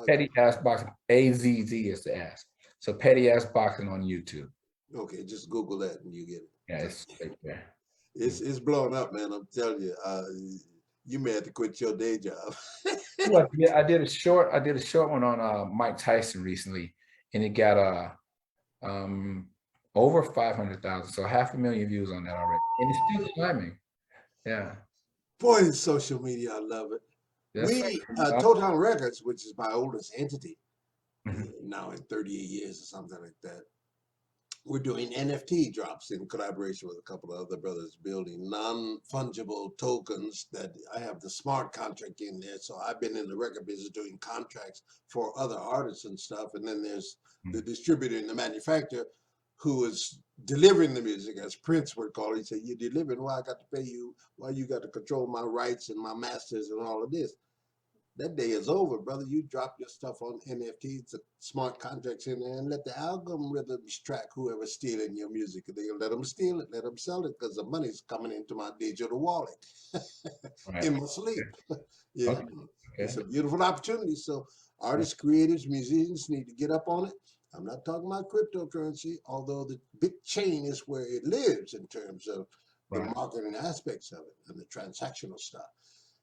Speaker 4: Petty Ass Boxing. AZZ is the ass. So Petty Ass Boxing on YouTube.
Speaker 3: Okay, just Google that and you get it.
Speaker 4: Yeah, it's right there.
Speaker 3: It's blowing up, man. I'm telling you. You may have to quit your day job.
Speaker 4: Look, yeah, I did a short one on Mike Tyson recently, and it got over 500,000, so 500,000 views on that already, and it's still climbing. Yeah.
Speaker 3: Boy, social media, I love it.
Speaker 4: That's
Speaker 3: We Total Records, which is my oldest entity, now in 38 years or something like that. We're doing NFT drops in collaboration with a couple of other brothers, building non-fungible tokens that I have the smart contract in there. So I've been in the record business doing contracts for other artists and stuff. And then there's the distributor and the manufacturer who is delivering the music, as Prince would call it. He said, "You're delivering, why I got to pay you, why you got to control my rights and my masters and all of this." That day is over, brother. You drop your stuff on NFTs, the smart contracts in there, and let the algorithms track whoever's stealing your music. They let them steal it, let them sell it, because the money's coming into my digital wallet
Speaker 4: right.
Speaker 3: in my sleep. Yeah,
Speaker 4: Okay.
Speaker 3: it's a beautiful opportunity. So artists, creators, musicians need to get up on it. I'm not talking about cryptocurrency, although the big chain is where it lives in terms of the
Speaker 4: Right.
Speaker 3: marketing aspects of it and the transactional stuff.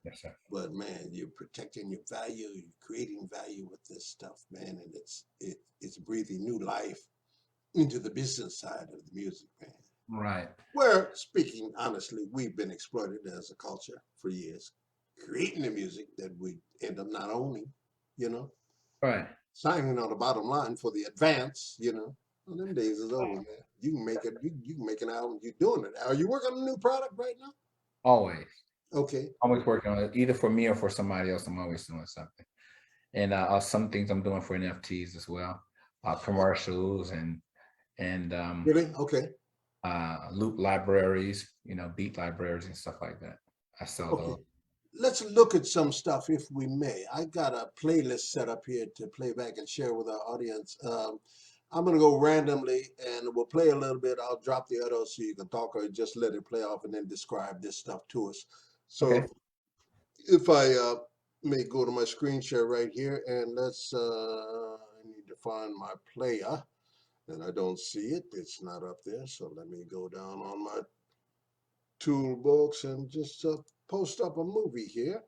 Speaker 4: Yes, sir.
Speaker 3: But man, you're protecting your value, you're creating value with this stuff, man, and it's breathing new life into the business side of the music, man.
Speaker 4: Right.
Speaker 3: Where, speaking honestly, we've been exploited as a culture for years, creating the music that we end up not owning, you know,
Speaker 4: Right.
Speaker 3: signing on the bottom line for the advance, you know. Well, them days is over, man. You can make it, you can make an album, you're doing it. Are you working on a new product right now?
Speaker 4: Always.
Speaker 3: Okay.
Speaker 4: Always working on it, either for me or for somebody else. I'm always doing something. And some things I'm doing for NFTs as well, commercials and
Speaker 3: Really? Okay.
Speaker 4: loop libraries, beat libraries and stuff like that. I sell
Speaker 3: Okay.
Speaker 4: those.
Speaker 3: Let's look at some stuff if we may. I got a playlist set up here to play back and share with our audience. I'm going to go randomly and we'll play a little bit. I'll drop the other so you can talk or just let it play off and then describe this stuff to us. So
Speaker 4: Okay.
Speaker 3: if I may go to my screen share right here and I need to find my player and I don't see it. It's not up there. So let me go down on my toolbox and just post up a movie here.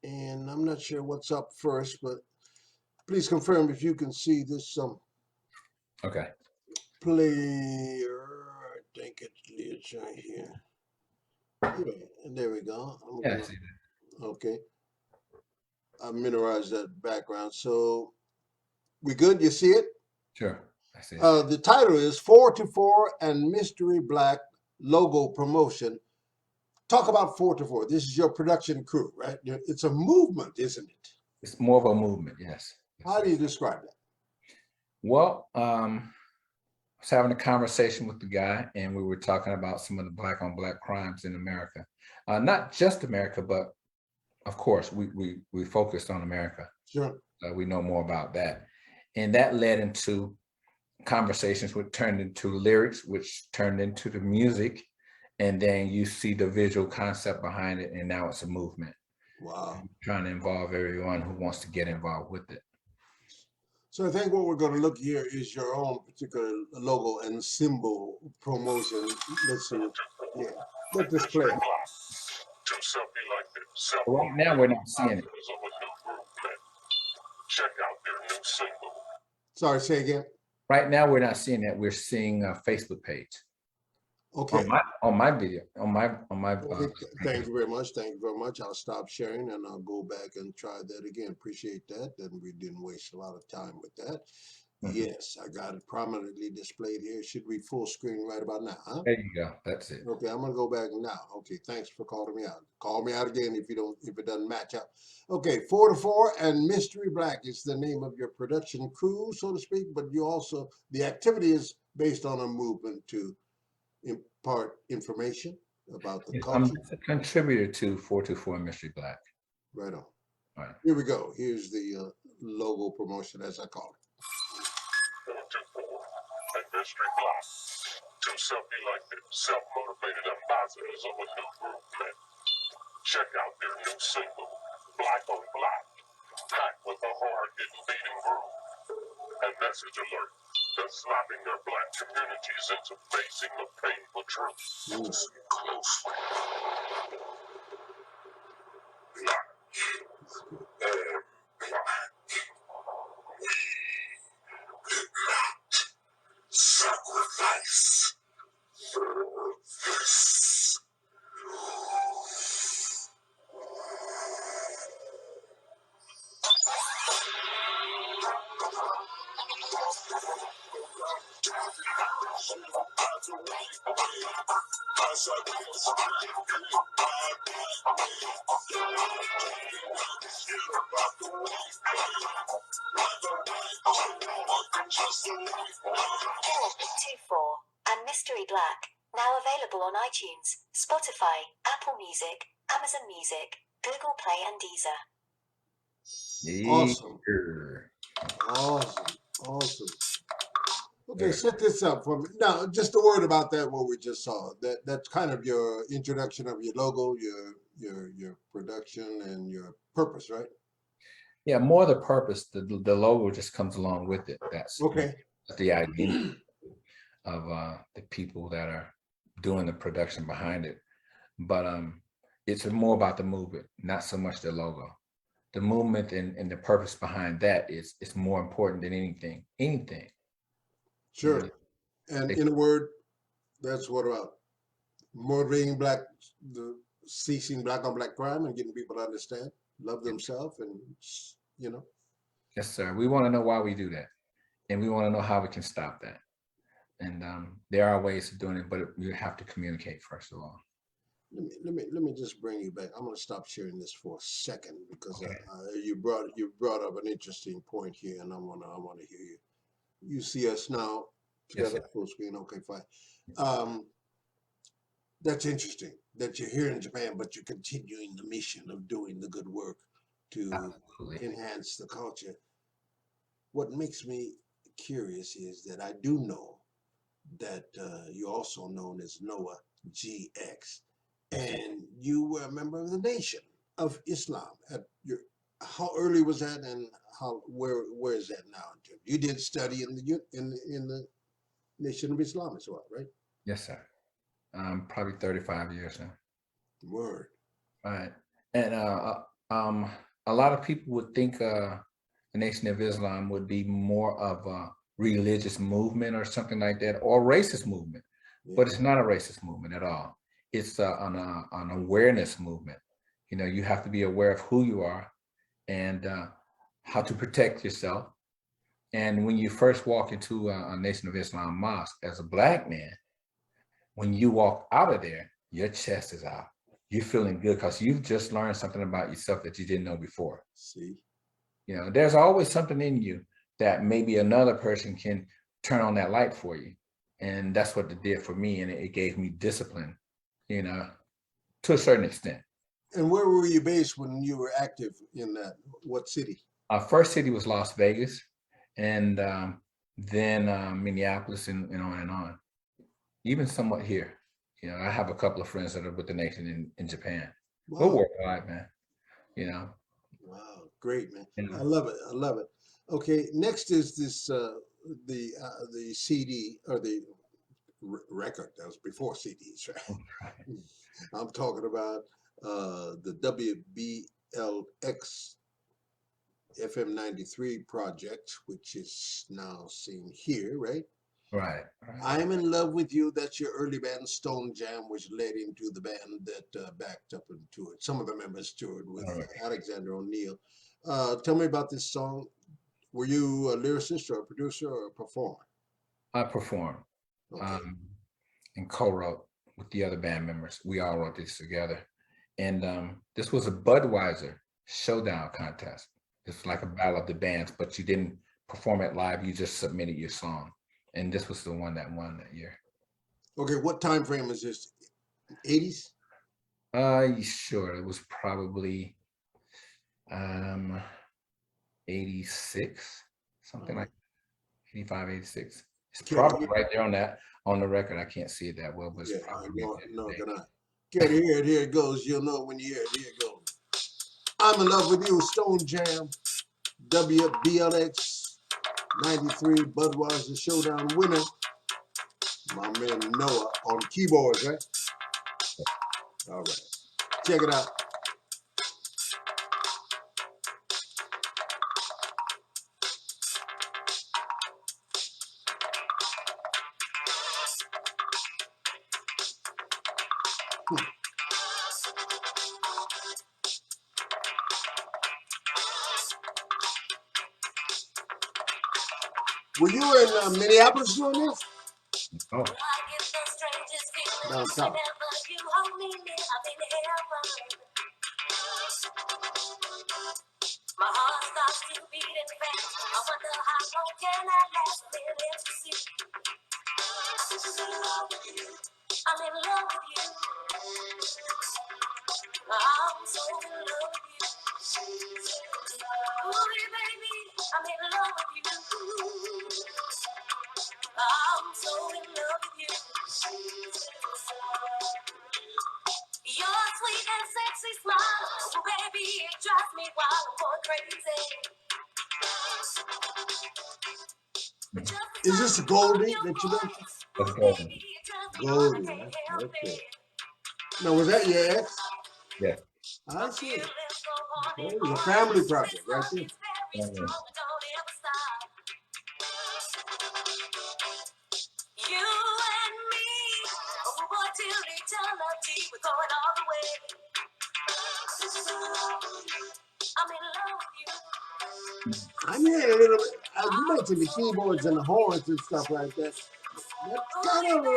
Speaker 3: And I'm not sure what's up first, but please confirm if you can see this
Speaker 4: Okay.
Speaker 3: player. I think it's right here. Yeah, and there we go.
Speaker 4: Yeah, I see that.
Speaker 3: Okay. I mineralized that background. So we good? You see it?
Speaker 4: Sure. I see it.
Speaker 3: The title is 4 to 4 and Mystery Black Logo Promotion. Talk about 4 to 4. This is your production crew, right? It's a movement, isn't it?
Speaker 4: It's more of a movement, yes.
Speaker 3: How do you describe that?
Speaker 4: Well, I was having a conversation with the guy, and we were talking about some of the black on black crimes in America. Not just America, but of course, we focused on America.
Speaker 3: Sure.
Speaker 4: We know more about that. And that led into conversations which turned into lyrics, which turned into the music. And then you see the visual concept behind it, and now it's a movement.
Speaker 3: Wow.
Speaker 4: I'm trying to involve everyone who wants to get involved with it.
Speaker 3: So I think what we're going to look here is your own particular logo and symbol promotion. Let's see. Yeah. Let this play.
Speaker 4: Right now, we're not seeing it.
Speaker 5: Check out their new single.
Speaker 3: Sorry, say again.
Speaker 4: Right now, we're not seeing that. We're seeing a Facebook page.
Speaker 3: Okay.
Speaker 4: On my video, on my.
Speaker 3: Okay, thank you very much. Thank you very much. I'll stop sharing and I'll go back and try that again. Appreciate that. Then we didn't waste a lot of time with that. Yes, I got it prominently displayed here. It should be full screen right about now, huh?
Speaker 4: There you go. That's it.
Speaker 3: Okay, I'm gonna go back now. Okay, thanks for calling me out. Call me out again if it doesn't match up. Okay, 4 to 4 and Mystery Black is the name of your production crew, so to speak, but you also, the activity is based on a movement to impart information about the
Speaker 4: I'm
Speaker 3: culture.
Speaker 4: a contributor to 424 Mystery Black.
Speaker 3: Right on.
Speaker 4: All right.
Speaker 3: Here we go. Here's the logo promotion, as I call it.
Speaker 5: 424 and Mystery Black. Two self-elected, self-motivated ambassadors of a new movement. Check out their new single, Black on Black, packed with a hard-hitting beating groove. And message alert, they're slapping their black communities into facing the painful truth. Listen closely. Black on black. We did not sacrifice for this.
Speaker 6: And Mystery Black, now available on iTunes, Spotify, Apple Music, Amazon Music, Google Play and Deezer.
Speaker 3: Awesome.
Speaker 4: Yeah.
Speaker 3: Awesome. Okay, set this up for me. Now, just a word about that, what we just saw. That's kind of your introduction of your logo, your production, and your purpose, right?
Speaker 4: Yeah, more the purpose. The logo just comes along with it. That's
Speaker 3: okay.
Speaker 4: The idea of the people that are doing the production behind it. But it's more about the movement, not so much the logo. The movement and the purpose behind that is more important than anything. Anything.
Speaker 3: Sure.
Speaker 4: You know,
Speaker 3: And in a word, that's what about motivating ceasing black on black crime and getting people to understand, love themselves, and you know.
Speaker 4: yes, sir. We want to know why we do that, and we want to know how we can stop that. And there are ways of doing it, but you have to communicate first of all.
Speaker 3: Let me just bring you back. I'm going to stop sharing this for a second because
Speaker 4: Okay.
Speaker 3: you brought up an interesting point here, and I want to hear you. You see us now
Speaker 4: Yes,
Speaker 3: together, full screen. Okay, fine. That's interesting that you're here in Japan, but you're continuing the mission of doing the good work to
Speaker 4: Absolutely.
Speaker 3: enhance the culture. What makes me curious is that I do know that you're also known as Noah GX, and you were a member of the Nation of Islam. How early was that, and where is that now? You did study in the Nation of Islam as well, right?
Speaker 4: Yes, sir. Probably 35 years now.
Speaker 3: Word.
Speaker 4: Right. And a lot of people would think the Nation of Islam would be more of a religious movement or something like that, or racist movement, but it's not a racist movement at all. It's an awareness movement. You know, you have to be aware of who you are and how to protect yourself. And when you first walk into a Nation of Islam mosque as a Black man, when you walk out of there, your chest is out. You're feeling good because you've just learned something about yourself that you didn't know before.
Speaker 3: See,
Speaker 4: you know, there's always something in you that maybe another person can turn on that light for you. And that's what it did for me. And it gave me discipline, you know, to a certain extent.
Speaker 3: and where were you based when you were active in that? What city?
Speaker 4: Our first city was Las Vegas, and then Minneapolis, and on and on. Even somewhat here. You know, I have a couple of friends that are with the Nation in Japan.
Speaker 3: Wow.
Speaker 4: We'll work hard, man. You know.
Speaker 3: Wow, great, man.
Speaker 4: Yeah.
Speaker 3: I love it. I love it. Okay, next is this the CD or the record that was before CDs, right? I'm talking about the WBLX FM 93 project, which is now seen here, right?
Speaker 4: Right.
Speaker 3: I'm in Love with You. That's your early band, Stone Jam, which led into the band that backed up into it. Some of the members toured with Alexander O'Neill. Tell me about this song. Were you a lyricist or a producer or a performer?
Speaker 4: I performed and co-wrote with the other band members. We all wrote this together. And this was a Budweiser showdown contest. It's like a battle of the bands, but you didn't perform it live. You just submitted your song. And this was the one that won that year. Okay,
Speaker 3: what time frame is this? 80s?
Speaker 4: Sure. It was probably 86, something like 85, 86. It's probably right there on the record. I can't see it that well, but it's probably
Speaker 3: no, Get it, here it goes. You'll know when you hear it. Here it goes. I'm in Love with You, Stone Jam, WBLX 93 Budweiser Showdown winner. My man Noah on keyboards, right? All right. Check it out. Were you in Minneapolis doing this?
Speaker 4: Oh.
Speaker 3: Down south.
Speaker 6: My heart starts to beat in fast. I wonder how long can I last living to see. I'm in love with you. I'm so in love with you. Ooh, baby, I'm in love with you. I'm so in love with you. Your sweet and sexy smile, oh, baby, it drives me wild. I'm going crazy.
Speaker 3: Is this a Goldie that you mentioned?
Speaker 4: That's Golden.
Speaker 3: Goldie, huh? Okay. Now, was that your ex?
Speaker 4: Yes.
Speaker 3: I see. Okay. It was a family project right there.
Speaker 4: Mhm.
Speaker 6: You and me, over till eternity, we're going all the way. I'm in love with you.
Speaker 3: I'm hearing a little bit. You mentioned the keyboards and the horns and stuff like that. That kind of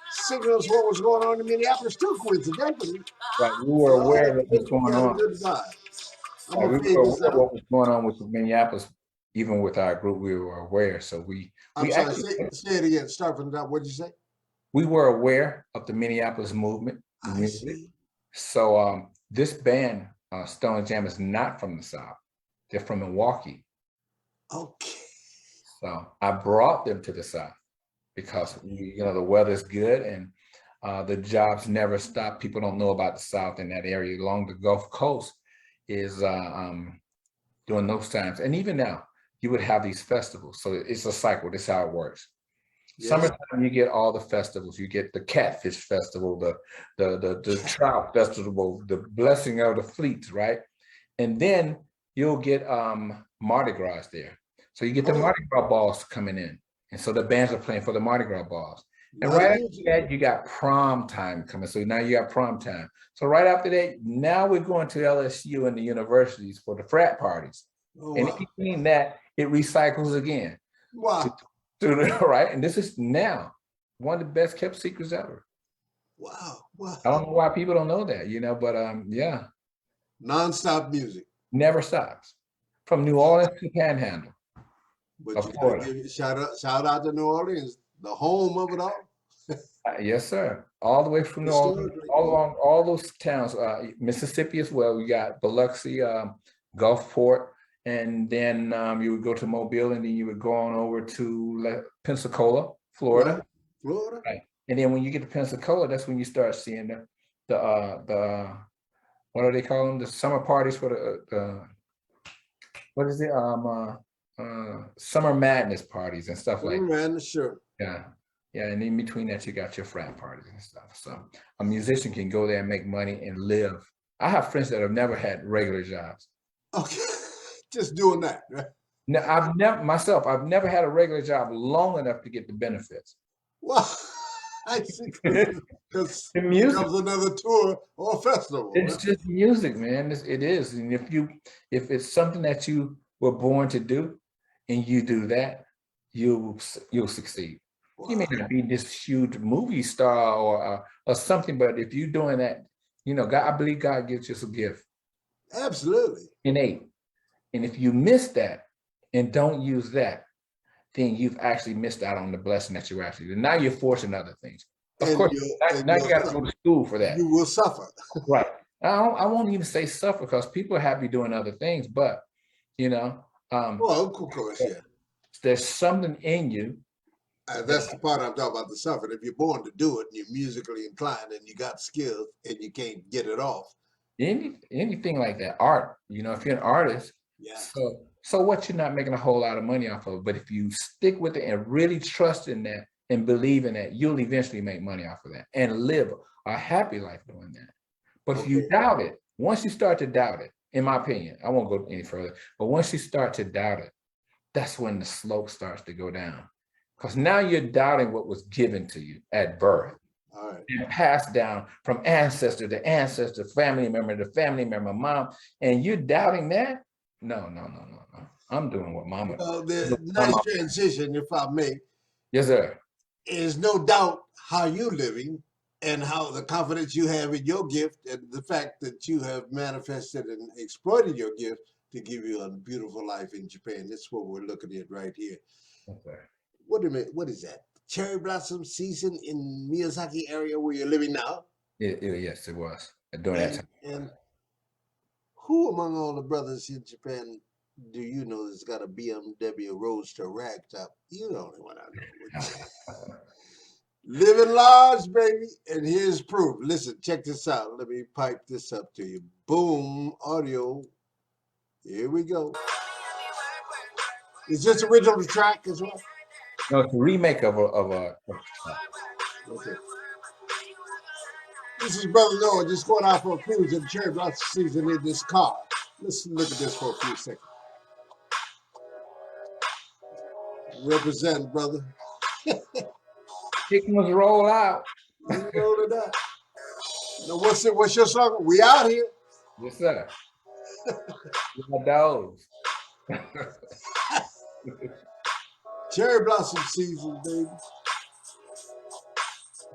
Speaker 3: signals what was going on in Minneapolis too, coincidentally.
Speaker 4: Right. We were aware of what was going
Speaker 3: Got a
Speaker 4: on.
Speaker 3: good vibe. I'm
Speaker 4: Like,
Speaker 3: gonna
Speaker 4: we
Speaker 3: fade
Speaker 4: were
Speaker 3: this
Speaker 4: aware of
Speaker 3: out.
Speaker 4: what was going on with Minneapolis. Even with our group, we were aware. So
Speaker 3: I'm
Speaker 4: we
Speaker 3: sorry.
Speaker 4: actually
Speaker 3: Say it again. Start from the top. What did you say?
Speaker 4: we were aware of the Minneapolis movement, the
Speaker 3: I
Speaker 4: music.
Speaker 3: see.
Speaker 4: So this band, Stone Jam, is not from the South. They're from Milwaukee.
Speaker 3: Okay.
Speaker 4: So I brought them to the South because the weather's good and the jobs never stop. People don't know about the South in that area along the Gulf Coast is during those times. And even now, you would have these festivals. So it's a cycle. This is how it works.
Speaker 3: Yes.
Speaker 4: Summertime, you get all the festivals. You get the Catfish Festival, the Trout Festival, the Blessing of the Fleets, right? And then you'll get Mardi Gras there. So you get the Mardi Gras balls coming in. And so the bands are playing for the Mardi Gras balls. And right after that, you got prom time coming. So now you got prom time. So right after that, now we're going to LSU and the universities for the frat parties. And in between that, it recycles again.
Speaker 3: Wow.
Speaker 4: Right? And this is now one of the best kept secrets ever.
Speaker 3: Wow. Wow.
Speaker 4: I don't know why people don't know that, but yeah.
Speaker 3: Non-stop music.
Speaker 4: Never stops. From New Orleans to Panhandle.
Speaker 3: But you gotta give a shout out to New Orleans, the home of it all.
Speaker 4: Yes, sir. All the way from New Orleans, all along all those towns, Mississippi as well. We got Biloxi, Gulfport, and then you would go to Mobile, and then you would go on over to Pensacola, Florida.
Speaker 3: Right. Florida.
Speaker 4: Right. And then when you get to Pensacola, that's when you start seeing the what do they call them? The summer parties for the what is it? Summer madness parties and stuff like that.
Speaker 3: Madness, sure.
Speaker 4: Yeah. Yeah, and in between that, you got your frat parties and stuff. So a musician can go there and make money and live. I have friends that have never had regular jobs.
Speaker 3: Okay, just doing that, right?
Speaker 4: No, I've never had a regular job long enough to get the benefits.
Speaker 3: Well, I see. Because
Speaker 4: the music
Speaker 3: comes another tour or festival.
Speaker 4: It's
Speaker 3: right?
Speaker 4: just music, man. It is, and if it's something that you were born to do, and you do that, you'll succeed. Wow. You may not be this huge movie star or something, but if you're doing that, God, I believe God gives us a gift.
Speaker 3: Absolutely.
Speaker 4: Innate. And if you miss that and don't use that, then you've actually missed out on the blessing that you're actually doing. Now you're forcing other things. Of course, now you got to go to school for that.
Speaker 3: You will suffer.
Speaker 4: Right. I won't even say suffer because people are happy doing other things, but,
Speaker 3: well, of course, yeah.
Speaker 4: There's something in you.
Speaker 3: That's the part I'm talking about, the suffering. If you're born to do it and you're musically inclined and you got skills and you can't get it off.
Speaker 4: Anything like that, art, if you're an artist,
Speaker 3: yeah.
Speaker 4: So what, you're not making a whole lot of money off of it, but if you stick with it and really trust in that and believe in that, you'll eventually make money off of that and live a happy life doing that. But if you doubt it, once you start to doubt it, in my opinion, I won't go any further, but once you start to doubt it, that's when the slope starts to go down. Because now you're doubting what was given to you at birth.
Speaker 3: All right.
Speaker 4: And passed down from ancestor to ancestor, family member to family member, mom, and you're doubting that? No. I'm doing what mama does.
Speaker 3: The nice transition, if I may.
Speaker 4: Yes, sir.
Speaker 3: Is no doubt how you're living and how the confidence you have in your gift and the fact that you have manifested and exploited your gift to give you a beautiful life in Japan. That's what we're looking at right here.
Speaker 4: Okay.
Speaker 3: What is that? Cherry blossom season in Miyazaki area where you're living now?
Speaker 4: Yes, it was. During that time.
Speaker 3: And who among all the brothers in Japan do you know that's got a BMW Roadster ragtop? You're the only one I know. Living large, baby. And here's proof. Listen, check this out. Let me pipe this up to you. Boom, audio. Here we go. Is this original track as well?
Speaker 4: No, it's a remake of a track.
Speaker 3: Okay. This is Brother Noah just going out for a cruise in cherry blossom season in this car. Let's look at this for a few seconds. Represent, brother.
Speaker 4: Hickman's roll out.
Speaker 3: You roll it out. Now, what's your song? We out here.
Speaker 4: Yes, sir. My dogs.
Speaker 3: Cherry blossom season, baby.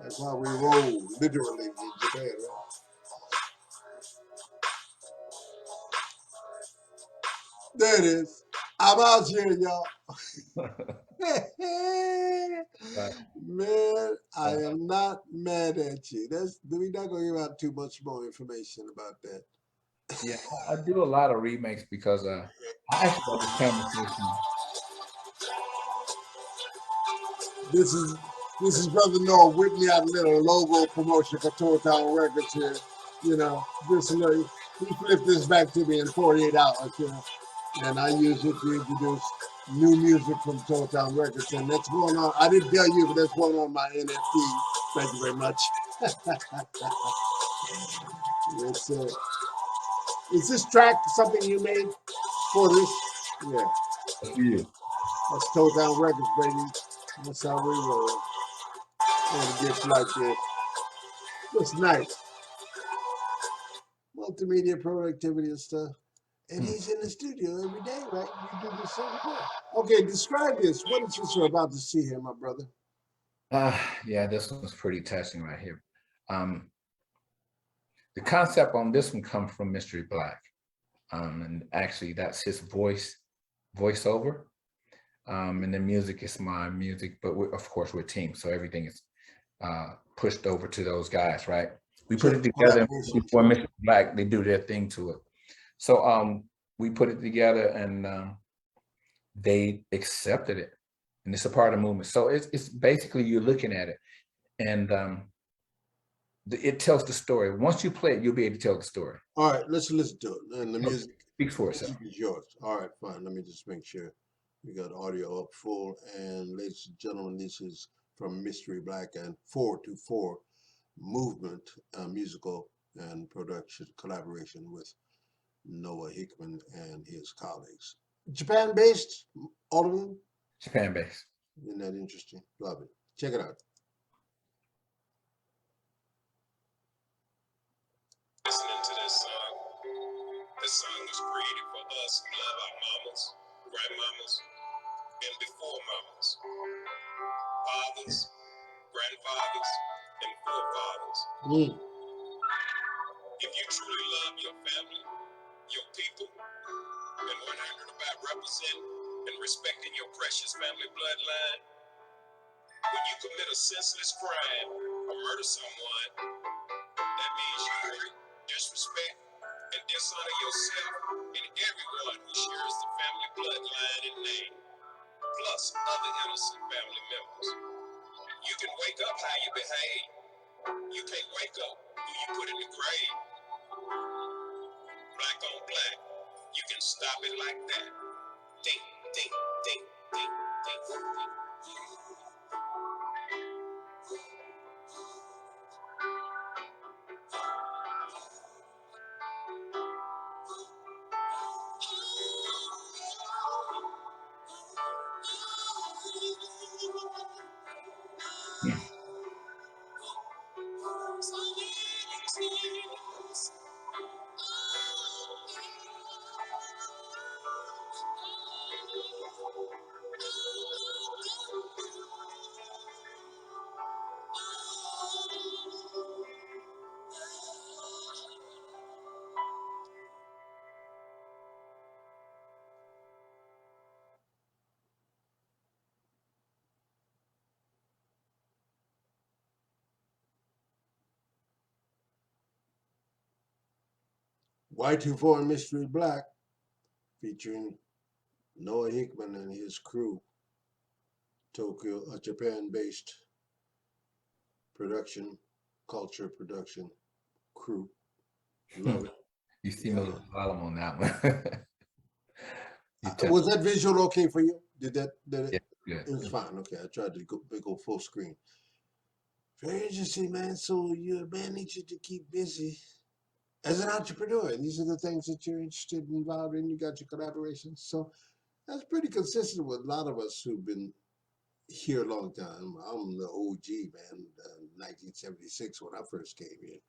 Speaker 3: That's why we roll, literally, in Japan, right? There it is. I'm out here, y'all. Man, I am not mad at you. We're not going to give out too much more information about that.
Speaker 4: Yeah, I do a lot of remakes because I actually got this conversation.
Speaker 3: This is Brother Noah whipped me out a little logo promotion for Tour Town Records here. You know, just a little, he flipped this back to me in 48 hours, you know, and I use it to introduce new music from Tour Town Records, and that's going on. I didn't tell you, but that's going on my NFT. Thank you very much. Yes, sir. Is this track something you made for this? Yeah.
Speaker 4: Yeah.
Speaker 3: That's Tour Town Records, baby. That's how we roll. And it gets like this. Looks nice. Multimedia productivity and stuff. And he's in the studio every day, right? You do this every day. Okay, describe this. What is this we're about to see here, my brother?
Speaker 4: Yeah, this one's pretty touching right here. The concept on this one comes from Mystery Black. And actually that's his voiceover. And the music is my music, but of course we're team, so everything is pushed over to those guys, right? We put it together before Mystery Black, they do their thing to it. So we put it together and they accepted it, and it's a part of the movement. So it's basically you're looking at it, and it tells the story. Once you play it, you'll be able to tell the story.
Speaker 3: All right, let's listen to it. And the music
Speaker 4: speaks for itself.
Speaker 3: Is yours. All right, fine. Let me just make sure we got audio up full. And ladies and gentlemen, this is from Mystery Black and 424 Movement, musical and production collaboration with Noah Hickman and his colleagues. Japan-based, all of them?
Speaker 4: Japan-based.
Speaker 3: Isn't that interesting? Love it. Check it out.
Speaker 5: Listening to this song. This song was created for us who love our mamas, grandmamas, and before mamas, fathers, grandfathers, and forefathers. If you truly love your family, your people, and 100 about representing and respecting your precious family bloodline, when you commit a senseless crime or murder someone, that means you hurt, disrespect, and dishonor yourself and everyone who shares the family bloodline and name, plus other innocent family members. You can wake up how you behave. You can't wake up who you put in the grave. Black on black, you can stop it like that. Ding, ding, ding, ding, ding, ding.
Speaker 3: Y24 and Mystery Black, featuring Noah Hickman and his crew, Tokyo, a Japan-based production, culture production crew. Love it.
Speaker 4: You see me a little column on that one.
Speaker 3: Was that visual okay for you? Did it?
Speaker 4: Yeah,
Speaker 3: It was fine. Okay, I tried to go full screen. Very interesting, man. So your man needs you to keep busy as an entrepreneur. And these are the things that you're interested and involved in. You got your collaborations. So that's pretty consistent with a lot of us who've been here a long time. I'm the OG, man, 1976 when I first came here.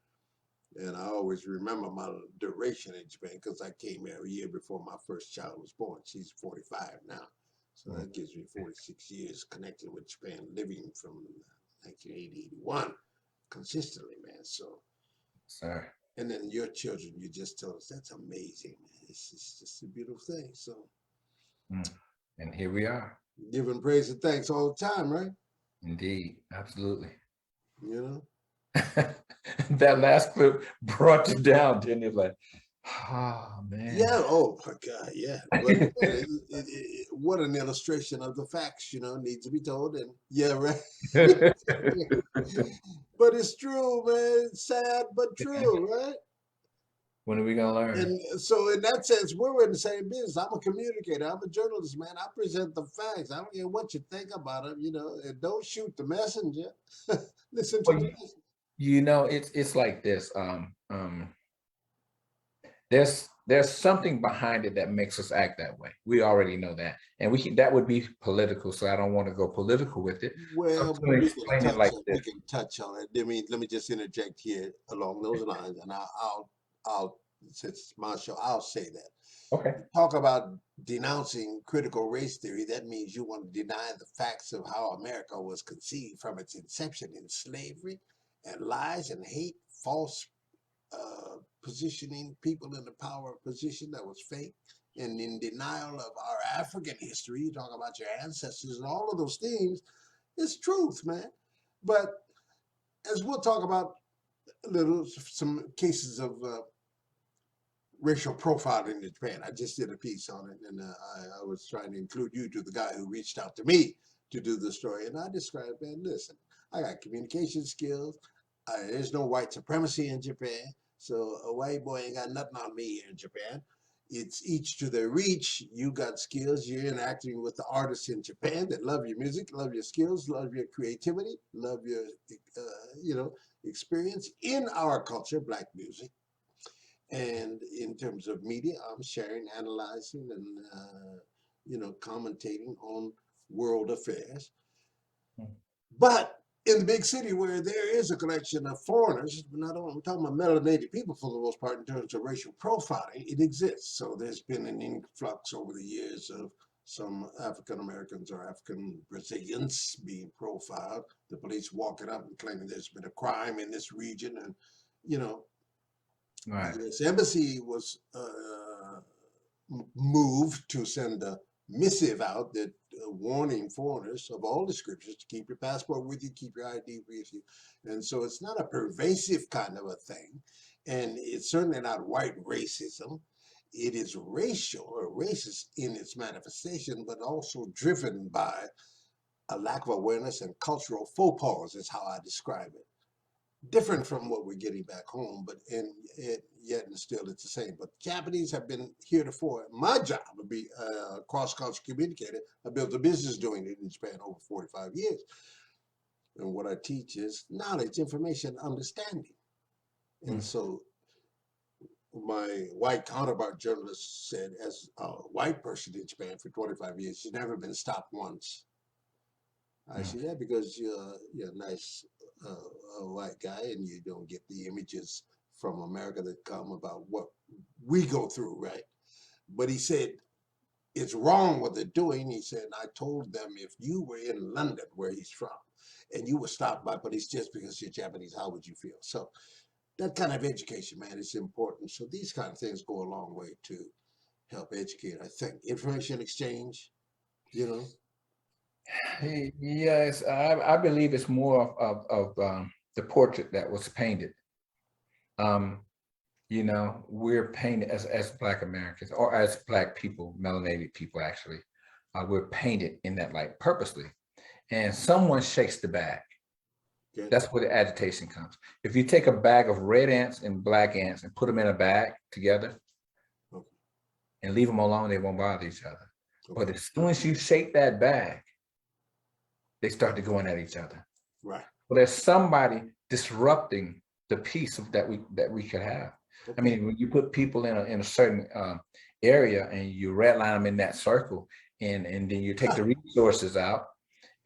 Speaker 3: And I always remember my duration in Japan because I came here a year before my first child was born. She's 45 now. So that gives me 46 years connected with Japan, living from 1980, 81 consistently, man. So,
Speaker 4: Sorry.
Speaker 3: and then your children, you just told us, that's amazing, man. It's just a beautiful thing. So,
Speaker 4: And here we are.
Speaker 3: giving praise and thanks all the time, right?
Speaker 4: Indeed. Absolutely.
Speaker 3: You know?
Speaker 4: That last clip brought you down, didn't it? Like, oh, man.
Speaker 3: Yeah. Oh, my God. Yeah. But what an illustration of the facts, needs to be told. And yeah, right. But it's true, man. It's sad, but true, right?
Speaker 4: When are we going to learn?
Speaker 3: And so in that sense, we're in the same business. I'm a communicator. I'm a journalist, man. I present the facts. I don't care what you think about them, and don't shoot the messenger. Listen to the messenger.
Speaker 4: It's like this. There's something behind it that makes us act that way. We already know that, and that would be political. So I don't want to go political with it.
Speaker 3: Well,
Speaker 4: So
Speaker 3: we can touch on it. I mean, let me just interject here along those lines, and I'll since it's my show, I'll say that.
Speaker 4: Okay.
Speaker 3: Talk about denouncing critical race theory. That means you want to deny the facts of how America was conceived from its inception in slavery and lies and hate, false positioning people in the power position that was fake, and in denial of our African history. You talk about your ancestors and all of those things. It's truth, man. But as we'll talk about some cases of racial profiling in Japan. I just did a piece on it, and I was trying to include you to the guy who reached out to me to do the story. And I described, man, listen, I got communication skills. There's no white supremacy in Japan. So a white boy ain't got nothing on me here in Japan. It's each to their reach. You got skills. You're interacting with the artists in Japan that love your music, love your skills, love your creativity, love your, experience in our culture, Black music. And in terms of media, I'm sharing, analyzing, and commentating on world affairs. But in the big city where there is a collection of foreigners, I'm talking about melanated people for the most part in terms of racial profiling, it exists. So there's been an influx over the years of some African Americans or African Brazilians being profiled, the police walking up and claiming there's been a crime in this region, and
Speaker 4: Right.
Speaker 3: the U.S. Embassy was moved to send a missive out that warning foreigners of all descriptions to keep your passport with you, keep your ID with you. And so it's not a pervasive kind of a thing. And it's certainly not white racism. It is racial or racist in its manifestation, but also driven by a lack of awareness and cultural faux pas is how I describe it. Different from what we're getting back home, but yet and still it's the same. But Japanese have been heretofore. My job would be a cross-cultural communicator. I built a business doing it in Japan over 45 years. And what I teach is knowledge, information, understanding. And so my white counterpart journalist said, as a white person in Japan for 25 years, she's never been stopped once. I said, yeah, because you're a nice a white guy, and you don't get the images from America that come about what we go through, right? But he said, it's wrong what they're doing. He said, I told them, if you were in London, where he's from, and you were stopped by police just because you're Japanese, how would you feel? So that kind of education, man, is important. So these kind of things go a long way to help educate, I think. Information exchange,
Speaker 4: Yes, I believe it's more of the portrait that was painted. We're painted as Black Americans, or as Black people, melanated people, actually. We're painted in that light purposely. And someone shakes the bag.
Speaker 3: Okay.
Speaker 4: That's where the agitation comes. If you take a bag of red ants and black ants and put them in a bag together and leave them alone, they won't bother each other. But as soon as you shake that bag, they start to going at each other.
Speaker 3: Right.
Speaker 4: Well, there's somebody disrupting the peace of that we could have. I mean, when you put people in a certain area and you redline them in that circle, and then you take the resources out,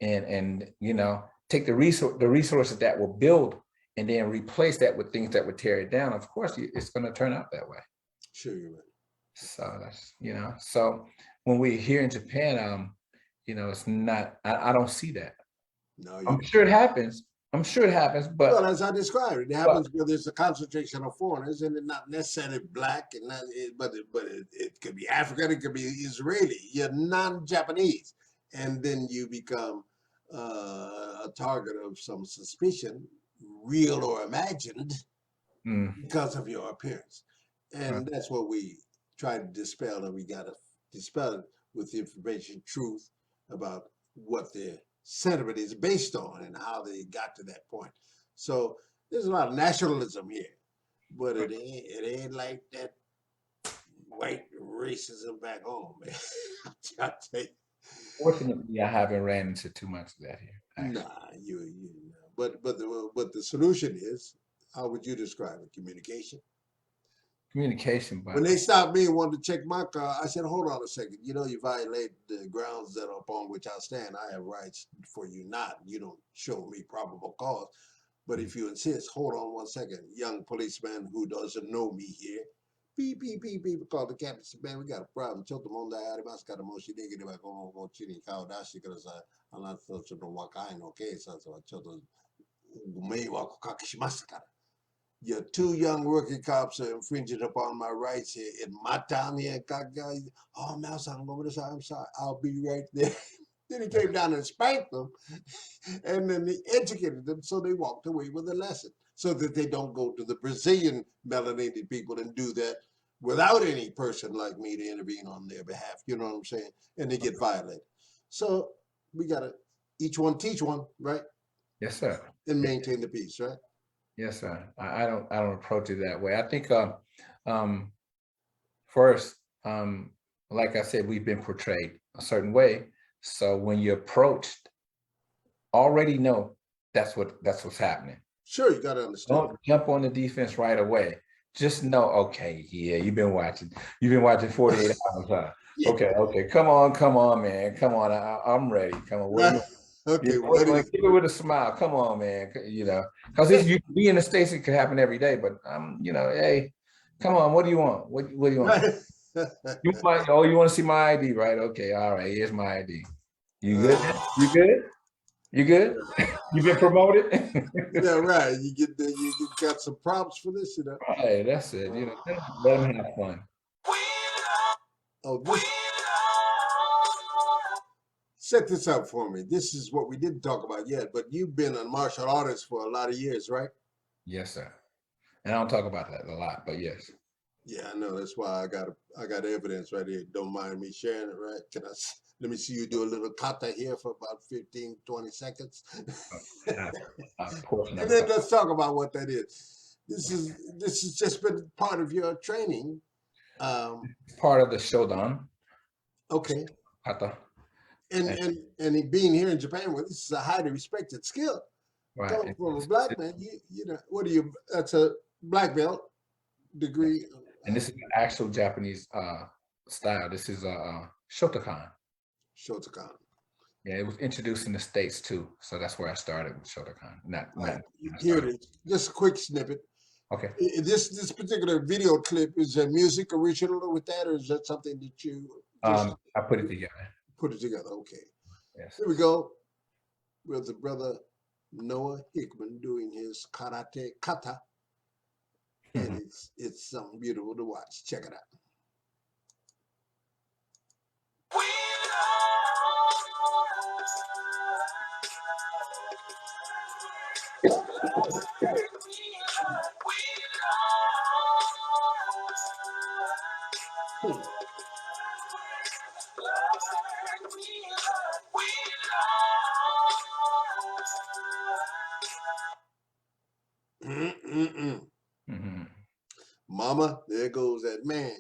Speaker 4: and you know, take the resources that will build, and then replace that with things that would tear it down. Of course, it's going to turn out that way.
Speaker 3: Sure, you're right.
Speaker 4: So that's, you know, so when we're here in Japan, you know, it's not. I don't see that.
Speaker 3: No,
Speaker 4: I'm sure it happens. I'm sure it happens, but
Speaker 3: well, as I described, it happens where there's a concentration of foreigners, and they're not necessarily black, and not, but it could be African, it could be Israeli. You're non-Japanese, and then you become a target of some suspicion, real or imagined, because of your appearance, and that's what we try to dispel, and we got to dispel it with information, truth about what their sentiment is based on and how they got to that point. So there's a lot of nationalism here, but it ain't like that white racism back home, man. I tell you.
Speaker 4: Fortunately, I haven't ran into too much of that here. Actually.
Speaker 3: Nah, but the solution is, how would you describe it? Communication.
Speaker 4: Communication, but
Speaker 3: when they stopped me and wanted to check my car, I said, hold on a second. You know, you violate the grounds that are upon which I stand. I have rights for you not. You don't show me probable cause. But if you insist, hold on one second. Young policeman who doesn't know me here. Beep, beep, beep, beep. Called the captain. Said, man, we got a problem. Choto monda arimasu moshi dekireばこのこっちに顔出してください。あなたとちょっと若いの警察はちょっとご迷惑をかけしますから。Your two young rookie cops are infringing upon my rights here in my town here. Oh, Malsan, I'm sorry. I'll be right there. Then he came down and spanked them, and then he educated them, so they walked away with a lesson, so that they don't go to the Brazilian melanated people and do that without any person like me to intervene on their behalf. You know what I'm saying? And they get violated. So we gotta each one teach one, right?
Speaker 4: Yes, sir.
Speaker 3: And maintain the peace, right?
Speaker 4: Yes, sir. I don't approach it that way. I think first, like I said, we've been portrayed a certain way. So when you're approached, already know that's what's happening.
Speaker 3: Sure, you gotta understand.
Speaker 4: Don't jump on the defense right away. Just know, okay, yeah, you've been watching 48 hours, huh? Yeah. Okay, come on, man, come on, I'm ready. Come on, what okay, keep it with a smile. Come on, man. You know, because you be in the States, it could happen every day. But you know, hey, come on. What do you want? What do you want? You want to see my ID, right? Okay, all right. Here's my ID. You good? You good? You good? You been promoted?
Speaker 3: Yeah, right. You got some props for this, you know.
Speaker 4: Right, that's it. You know, let them have fun.
Speaker 3: Oh, set this up for me. This is what we didn't talk about yet, but you've been a martial artist for a lot of years, right?
Speaker 4: Yes, sir. And I don't talk about that a lot, but yes.
Speaker 3: Yeah, I know. That's why I got evidence right here. Don't mind me sharing it, right? Let me see you do a little kata here for about 15, 20 seconds. And then let's talk about what that is. This has just been part of your training.
Speaker 2: Part of the shodan.
Speaker 3: Okay.
Speaker 2: Kata.
Speaker 3: And being here in Japan, well, this is a highly respected skill.
Speaker 2: Right.
Speaker 3: Coming from a black man, you know, what are you? That's a black belt degree.
Speaker 2: And this is the actual Japanese style. This is Shotokan.
Speaker 3: Shotokan.
Speaker 2: Yeah, it was introduced in the States too, so that's where I started with Shotokan. Not
Speaker 3: here it is. Just a quick snippet.
Speaker 2: Okay.
Speaker 3: This particular video clip, is there music original with that, or is that something that you?
Speaker 2: I put it together.
Speaker 3: Put it together. Okay.
Speaker 2: Yes.
Speaker 3: Here we go with the brother Noah Hickman doing his karate kata, and it's something beautiful to watch. Check it out. Mama, there goes that man.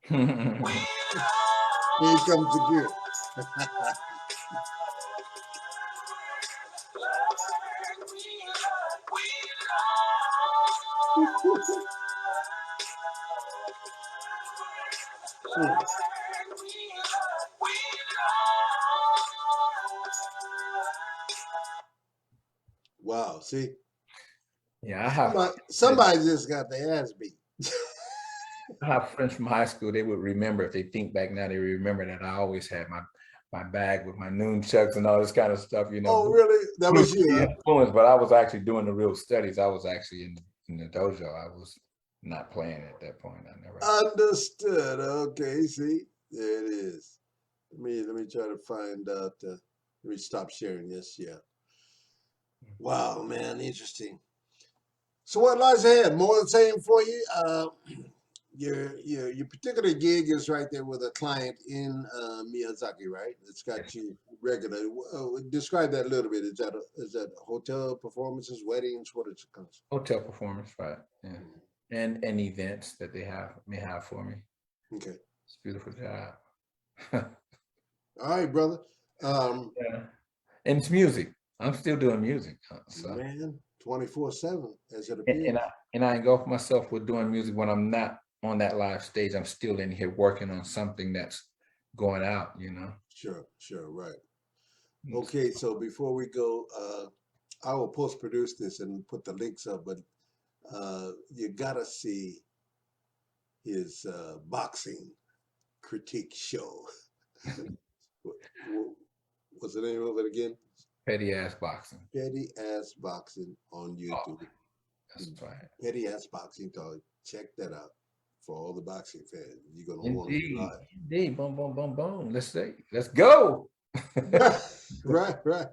Speaker 3: Here he comes again. Wow, see?
Speaker 4: Yeah, I have
Speaker 3: Somebody just got their ass beat.
Speaker 4: friends from high school. They would remember, if they think back now, they remember that I always had my bag with my nunchucks and all this kind of stuff, you know.
Speaker 3: Oh, really? That was you, huh?
Speaker 4: Influence, but I was actually doing the real studies. I was actually in the dojo. I was not playing at that point. I never
Speaker 3: Understood. Okay, see, there it is. Let me try to find out. Let me stop sharing this. Yeah. Wow, man, interesting. So what lies ahead? More of the same for you. Your particular gig is right there with a client in Miyazaki, right? It's got you regular. Describe that a little bit. Is that hotel performances, weddings? What is it?
Speaker 4: Hotel performance, right? Yeah, and events that may have for me.
Speaker 3: Okay,
Speaker 4: it's a beautiful job.
Speaker 3: All right, brother.
Speaker 4: Yeah, and it's music. I'm still doing music. So.
Speaker 3: Man, 24/7 as it appears.
Speaker 4: And I engulf myself with doing music when I'm not on that live stage. I'm still in here working on something that's going out, you know.
Speaker 3: Sure, right. Okay, so before we go, I will post-produce this and put the links up, but you gotta see his boxing critique show. What's the name of it again?
Speaker 4: Petty Ass Boxing.
Speaker 3: Petty Ass Boxing on YouTube.
Speaker 4: Oh, that's right.
Speaker 3: Petty Ass Boxing. So check that out for all the boxing fans. You're gonna want to live.
Speaker 4: Indeed. Boom, boom, boom, boom. Let's go.
Speaker 3: Right.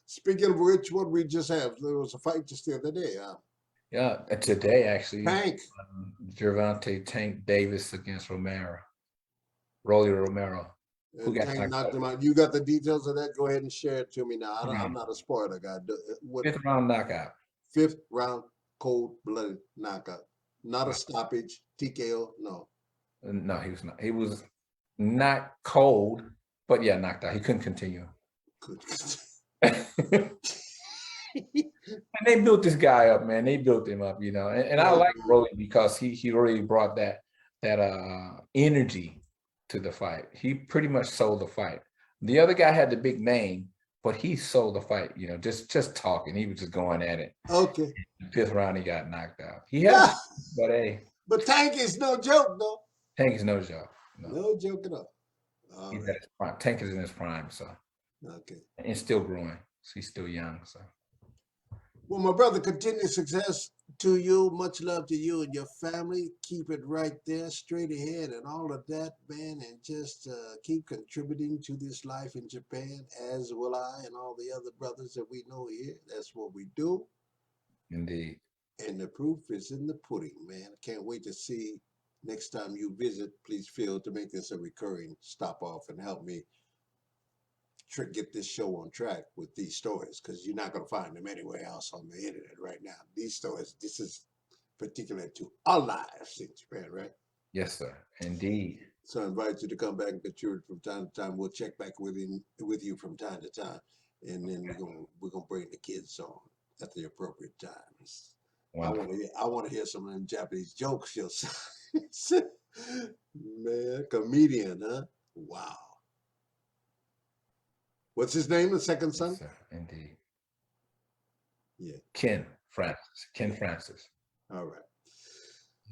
Speaker 3: Speaking of which, what we just have, there was a fight just the other day.
Speaker 4: Yeah, today actually.
Speaker 3: Tank.
Speaker 4: Gervonta Tank Davis against Rolly Romero. Who got
Speaker 3: knocked him out? You got the details of that? Go ahead and share it to me now. I'm not a spoiler guy.
Speaker 4: Fifth round knockout.
Speaker 3: Fifth round cold-blooded knockout. Not a stoppage, TKO, no.
Speaker 4: No, he was not. He was not cold, but yeah, knocked out. He couldn't continue. And they built this guy up, man. They built him up, you know. And I like Rolly because he really brought that energy to the fight. He pretty much sold the fight. The other guy had the big name, but he sold the fight, you know, just talking. He was just going at it.
Speaker 3: Okay.
Speaker 4: In the fifth round, he got knocked out. He had, but hey.
Speaker 3: But Tank is no joke, though.
Speaker 4: Tank is no joke.
Speaker 3: No joke at all.
Speaker 4: He's at his prime. Tank is in his prime, so.
Speaker 3: Okay.
Speaker 4: And still growing. So he's still young, so.
Speaker 3: Well, my brother, continued success to you. Much love to you and your family. Keep it right there, straight ahead, and all of that, man. And just keep contributing to this life in Japan, as will I and all the other brothers that we know here. That's what we do.
Speaker 4: Indeed.
Speaker 3: And the proof is in the pudding, man. I can't wait to see next time you visit. Please feel to make this a recurring stop off and help me get this show on track with these stories, because you're not going to find them anywhere else on the internet right now. These stories, this is particular to our lives in Japan, right?
Speaker 4: Yes, sir. Indeed.
Speaker 3: So I invite you to come back and contribute from time to time. We'll check back with you from time to time, and then we're gonna bring the kids on at the appropriate times. Wonderful. I want to hear some of them Japanese jokes. Man, comedian, huh? Wow. What's his name, the second son?
Speaker 4: Yes, sir. Indeed.
Speaker 3: Yeah.
Speaker 4: Ken Francis.
Speaker 3: All right.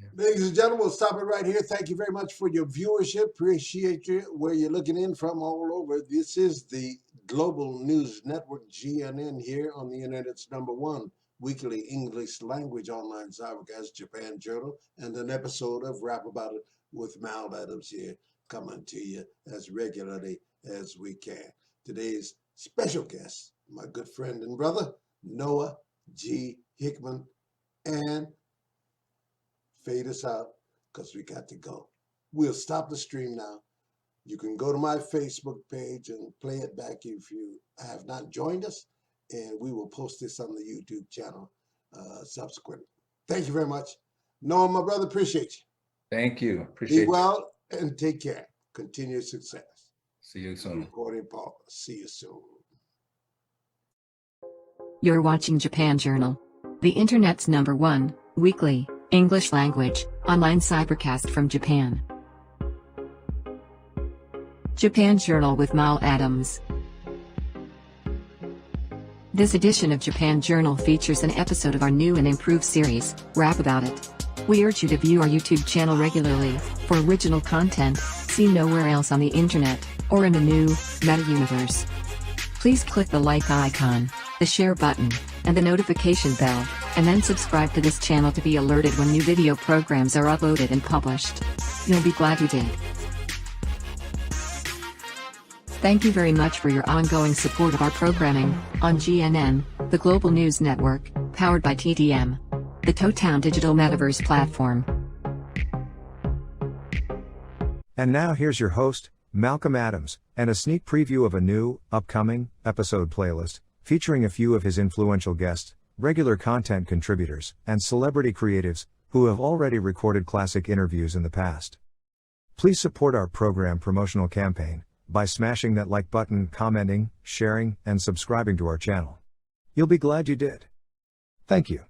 Speaker 3: Yeah. Ladies and gentlemen, we'll stop it right here. Thank you very much for your viewership. Appreciate you where you're looking in from all over. This is the Global News Network, GNN, here on the internet's #1 weekly English language online simulcast, Japan Journal, and an episode of Rap About It with Mal Adams here, coming to you as regularly as we can. Today's special guest, my good friend and brother, Noah G. Hickman, and fade us out because we got to go. We'll stop the stream now. You can go to my Facebook page and play it back if you have not joined us, and we will post this on the YouTube channel subsequently. Thank you very much. Noah, my brother, appreciate you.
Speaker 4: Thank you. Appreciate you.
Speaker 3: Be well and take care. Continued success.
Speaker 4: See you soon.
Speaker 3: Recording Paul. See you soon.
Speaker 1: You're watching Japan Journal, the internet's #1 weekly English language, online cybercast from Japan. Japan Journal with Mal Adams. This edition of Japan Journal features an episode of our new and improved series, Rap About It. We urge you to view our YouTube channel regularly, for original content, seen nowhere else on the internet, or in a new, meta-universe. Please click the like icon, the share button, and the notification bell, and then subscribe to this channel to be alerted when new video programs are uploaded and published. You'll be glad you did. Thank you very much for your ongoing support of our programming, on GNN, the global news network, powered by TDM, the Totown Digital Metaverse platform.
Speaker 2: And now here's your host, Malcolm Adams, and a sneak preview of a new, upcoming, episode playlist, featuring a few of his influential guests, regular content contributors, and celebrity creatives, who have already recorded classic interviews in the past. Please support our program promotional campaign, by smashing that like button, commenting, sharing, and subscribing to our channel. You'll be glad you did. Thank you.